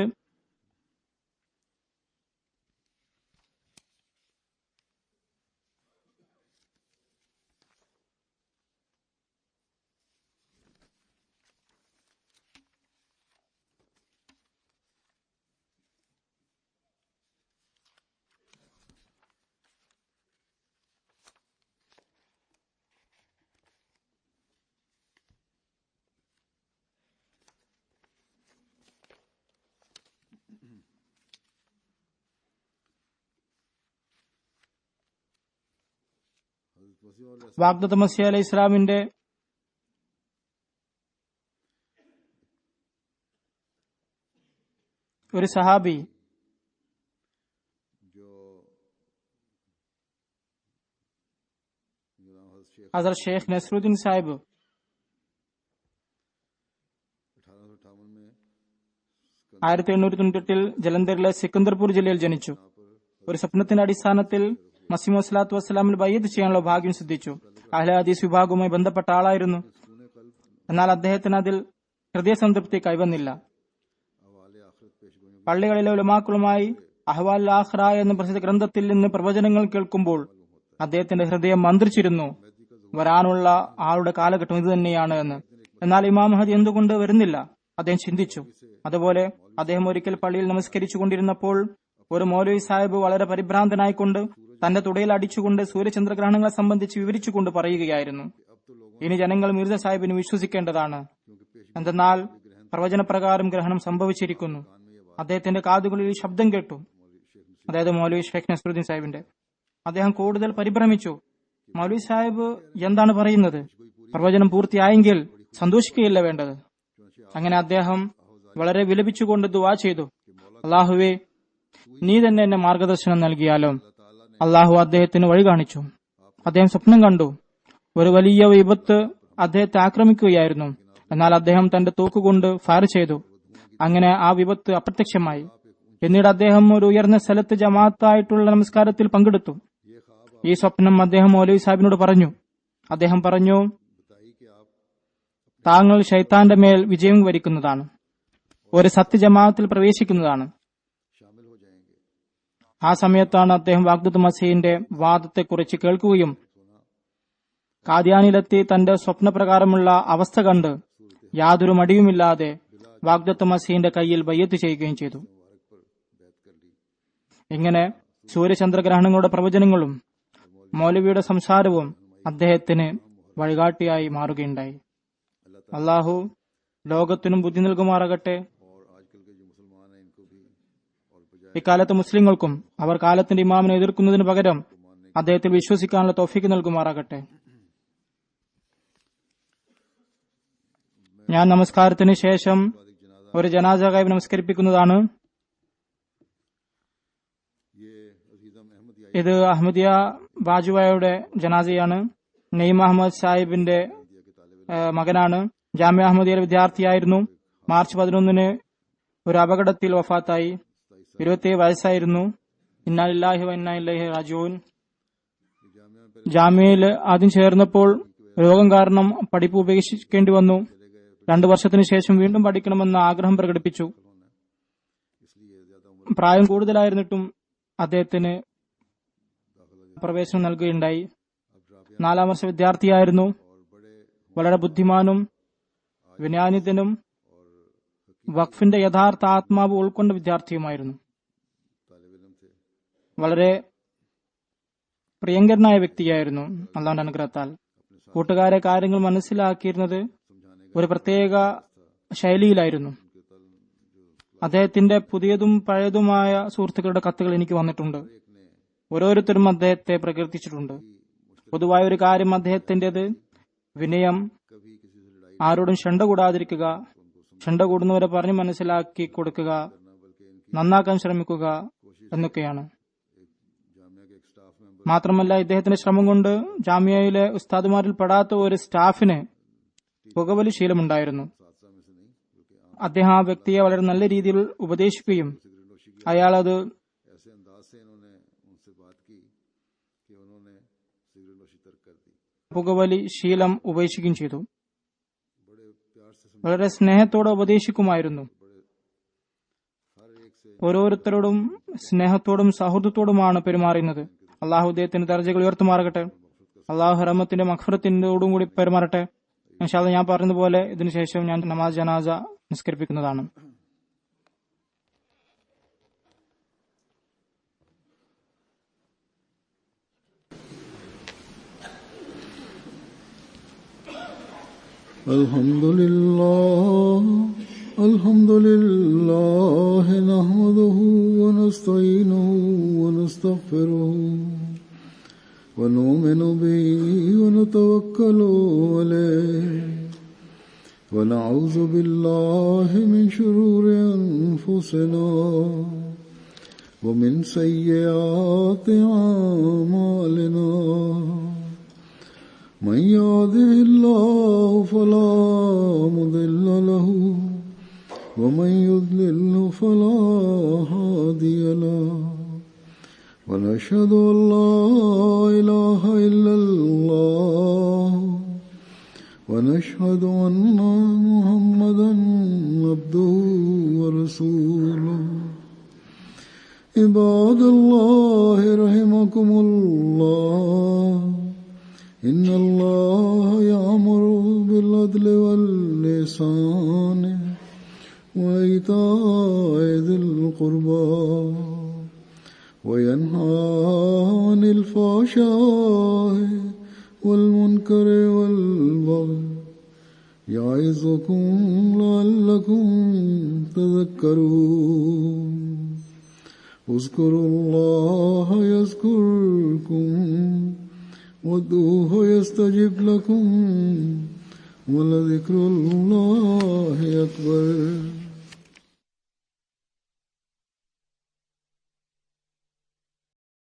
വാഗ്ദത്ത മസീഹ് അലൈഹി ഇസ്ലാമിന്റെ ഒരു സഹാബി ഹസ്രത്ത് ഷെയ്ഖ് നസ്രുദ്ദീൻ സാഹിബ് 1898 ജലന്ധറിലെ സിക്കന്ദർപൂർ ജില്ലയിൽ ജനിച്ചു. ഒരു സ്വപ്നത്തിന്റെ അടിസ്ഥാനത്തിൽ മസീഹ് മൗഊദ് സ്വല്ലല്ലാഹു അലൈഹി വസല്ലമിൽ ബൈഅത്ത് ചെയ്യാനുള്ള ഭാഗ്യം സിദ്ധിച്ചു. അഹ്ലെ ഹദീസ് വിഭാഗവുമായി ബന്ധപ്പെട്ട ആളായിരുന്നു. എന്നാൽ അദ്ദേഹത്തിന് അതിൽ ഹൃദയസംതൃപ്തി കൈവന്നില്ല. പള്ളികളിലെ ഉലമാക്കളുമായി അഹ്വാൽ ആഖിറ എന്ന പ്രസിദ്ധ ഗ്രന്ഥത്തിൽ നിന്ന് പ്രവചനങ്ങൾ കേൾക്കുമ്പോൾ അദ്ദേഹത്തിന്റെ ഹൃദയം മന്ത്രിച്ചിരുന്നു, വരാനുള്ള ആളുടെ കാലഘട്ടം ഇത് തന്നെയാണ് എന്ന്. എന്നാൽ ഇമാം മഹദി എന്തുകൊണ്ട് വരുന്നില്ല? അദ്ദേഹം ചിന്തിച്ചു. അതുപോലെ അദ്ദേഹം ഒരിക്കൽ പള്ളിയിൽ നമസ്കരിച്ചു കൊണ്ടിരുന്നപ്പോൾ ഒരു മൗലവി സാഹിബ് വളരെ പരിഭ്രാന്തനായിക്കൊണ്ട് തന്റെ തുടയിൽ അടിച്ചുകൊണ്ട് സൂര്യചന്ദ്രഗ്രഹണങ്ങളെ സംബന്ധിച്ച് വിവരിച്ചുകൊണ്ട് പറയുകയായിരുന്നു, ഇനി ജനങ്ങൾ മിർസ സാഹിബിന് വിശ്വസിക്കേണ്ടതാണ്. എന്തെന്നാൽ പ്രവചനപ്രകാരം ഗ്രഹണം സംഭവിച്ചിരിക്കുന്നു. അദ്ദേഹത്തിന്റെ കാതുകളിൽ ഈ ശബ്ദം കേട്ടു, അതായത് മൗലവി ഷെയ്ഖ് നസ്രുദ്ദീൻ സാഹിബിന്റെ. അദ്ദേഹം കൂടുതൽ പരിഭ്രമിച്ചു. മൗലവി സാഹിബ് എന്താണ് പറയുന്നത്? പ്രവചനം പൂർത്തിയായെങ്കിൽ സന്തോഷിക്കുകയല്ല വേണ്ടത്. അങ്ങനെ അദ്ദേഹം വളരെ വിലപിച്ചുകൊണ്ട് ദുആ ചെയ്തു, അല്ലാഹുവേ, നീ തന്നെ എന്നെ മാർഗദർശനം നൽകിയാലോ. അള്ളാഹു അദ്ദേഹത്തിന് വഴി കാണിച്ചു. അദ്ദേഹം സ്വപ്നം കണ്ടു, ഒരു വലിയ വിപത്ത് അദ്ദേഹത്തെ ആക്രമിക്കുകയായിരുന്നു. എന്നാൽ അദ്ദേഹം തന്റെ തോക്കുകൊണ്ട് ഫയർ ചെയ്തു. അങ്ങനെ ആ വിപത്ത് അപ്രത്യക്ഷമായി. പിന്നീട് അദ്ദേഹം ഒരു ഉയർന്ന സ്ഥലത്ത് ജമാഅത്തായിട്ടുള്ള നമസ്കാരത്തിൽ പങ്കെടുത്തു. ഈ സ്വപ്നം അദ്ദേഹം മൗലവി സാഹിബിനോട് പറഞ്ഞു. അദ്ദേഹം പറഞ്ഞു, താങ്കൾ ശൈത്താന്റെ മേൽ വിജയം വരിക്കുന്നതാണ്, ഒരു സത്യജമാഅത്തിൽ പ്രവേശിക്കുന്നതാണ്. ആ സമയത്താണ് അദ്ദേഹം വാഗ്ദത്ത് മസീഹിന്റെ വാദത്തെക്കുറിച്ച് കേൾക്കുകയും കാദ്യാനിലെത്തി തന്റെ സ്വപ്നപ്രകാരമുള്ള അവസ്ഥ കണ്ട് യാതൊരു മടിയുമില്ലാതെ വാഗ്ദത്ത് മസീഹിന്റെ കയ്യിൽ ബയ്യത്ത് ചെയ്യുകയും ചെയ്തു. ഇങ്ങനെ സൂര്യചന്ദ്രഗ്രഹണങ്ങളുടെ പ്രവചനങ്ങളും മൗലവിയുടെ സംസാരവും അദ്ദേഹത്തിന് വഴികാട്ടിയായി മാറുകയുണ്ടായി. അള്ളാഹു ലോകത്തിനും ബുദ്ധി നൽകുമാറാകട്ടെ. ഇക്കാലത്ത് മുസ്ലിങ്ങൾക്കും അവർ കാലത്തിന്റെ ഇമാമിനെ എതിർക്കുന്നതിന് പകരം അദ്ദേഹത്തിൽ വിശ്വസിക്കാനുള്ള തൗഫീഖ് നൽകുമാറാകട്ടെ. ഞാൻ നമസ്കാരത്തിന് ശേഷം ഒരു ജനാസ ഗായിബ് നമസ്കരിപ്പിക്കുന്നതാണ്. ഇത് അഹമ്മദിയ ബാജുവായുടെ ജനാസയാണ്. നെയ്മ അഹമ്മദ് സാഹിബിന്റെ മകനാണ്. ജാമ്യ അഹമ്മദിയയിലെ വിദ്യാർത്ഥിയായിരുന്നു. മാർച്ച് 11 ഒരു അപകടത്തിൽ വഫാത്തായി. 27 വയസ്സായിരുന്നു. ഇന്നാ ലില്ലാഹി വ ഇന്നാ ഇലൈഹി റാജിഊൻ. ജാമ്യയിൽ ആദ്യം ചേർന്നപ്പോൾ രോഗം കാരണം പഠിപ്പ് ഉപേക്ഷിക്കേണ്ടി വന്നു. 2 വർഷത്തിനു ശേഷം വീണ്ടും പഠിക്കണമെന്ന ആഗ്രഹം പ്രകടിപ്പിച്ചു. പ്രായം കൂടുതലായിരുന്നിട്ടും അദ്ദേഹത്തിന് പ്രവേശനം നൽകുകയുണ്ടായി. 4ാം വർഷ വിദ്യാർത്ഥിയായിരുന്നു. വളരെ ബുദ്ധിമാനും വിനയാനിതനും വഖഫിന്റെ യഥാർത്ഥ ആത്മാവ് ഉൾക്കൊണ്ട വിദ്യാർത്ഥിയുമായിരുന്നു. വളരെ പ്രിയങ്കരനായ വ്യക്തിയായിരുന്നു. അല്ലാഹുവിന്റെ അനുഗ്രഹത്താൽ കൂട്ടുകാരെ കാര്യങ്ങൾ മനസ്സിലാക്കിയിരുന്നത് ഒരു പ്രത്യേക ശൈലിയിലായിരുന്നു. അദ്ദേഹത്തിന്റെ പുതിയതും പഴയതുമായ സുഹൃത്തുക്കളുടെ കത്തുകൾ എനിക്ക് വന്നിട്ടുണ്ട്. ഓരോരുത്തരും അദ്ദേഹത്തെ പ്രകീർത്തിച്ചിട്ടുണ്ട്. പൊതുവായ ഒരു കാര്യം അദ്ദേഹത്തിന്റേത് വിനയം, ആരോടും ഷണ്ട കൂടാതിരിക്കുക, ഷണ്ട കൂടുന്നവരെ പറഞ്ഞു മനസ്സിലാക്കി കൊടുക്കുക, നന്നാക്കാൻ ശ്രമിക്കുക എന്നൊക്കെയാണ്. മാത്രമല്ല ഇദ്ദേഹത്തിന്റെ ശ്രമം കൊണ്ട് ജാമ്യയിലെ ഉസ്താദുമാരിൽ പെടാത്ത ഒരു സ്റ്റാഫിന് പുകവലി ശീലമുണ്ടായിരുന്നു. അദ്ദേഹം ആ വ്യക്തിയെ വളരെ നല്ല രീതിയിൽ ഉപദേശിക്കുകയും അയാൾ അത് പുകവലി ശീലം ഉപേക്ഷിക്കുകയും ചെയ്തു. വളരെ സ്നേഹത്തോടെ ഉപദേശിക്കുമായിരുന്നു. ഓരോരുത്തരോടും സ്നേഹത്തോടും സൗഹൃദത്തോടുമാണ് പെരുമാറുന്നത്. അള്ളാഹു അദ്ദേഹത്തിന്റെ ദർജകൾ ഉയർത്തുമാറാകട്ടെ. അള്ളാഹു റഹ്മത്തിന്റെ മഗ്ഫിറത്തിനോടും കൂടി പെരുമാറട്ടെ. ഇൻഷാ അല്ലാഹ് ഞാൻ പറഞ്ഞതുപോലെ ഇതിനുശേഷം ഞാൻ നമാസ് ജനാസ നിസ്കരിപ്പിക്കുന്നതാണ്. അൽഹംദുലില്ലാഹി നഹ്മദുഹു വനസ്തഈനുഹു വനസ്തഗ്ഫിറുഹു വനുഅ്മിനു ബിഹി വനതവക്കലു അലൈഹി വനഊദു ബില്ലാഹി മിൻ ശുറൂരി അൻഫുസിനാ വമിൻ സയ്യിആതി അഅ്മാലിനാ. من يهده الله فلا مضل له ومن يضلل فلا هادي له ونشهد أن لا إله إلا الله ونشهد أن محمدا عبده ورسوله. عباد الله رحمكم الله إن الله يأمر بالعدل والإحسان وإيتاء ذي القربى وينهى عن الفحشاء والمنكر والبغي يعظكم لعلكم تذكرون. اذكروا الله يذكركم وادعوه يستجب لكم ولذكر الله أكبر.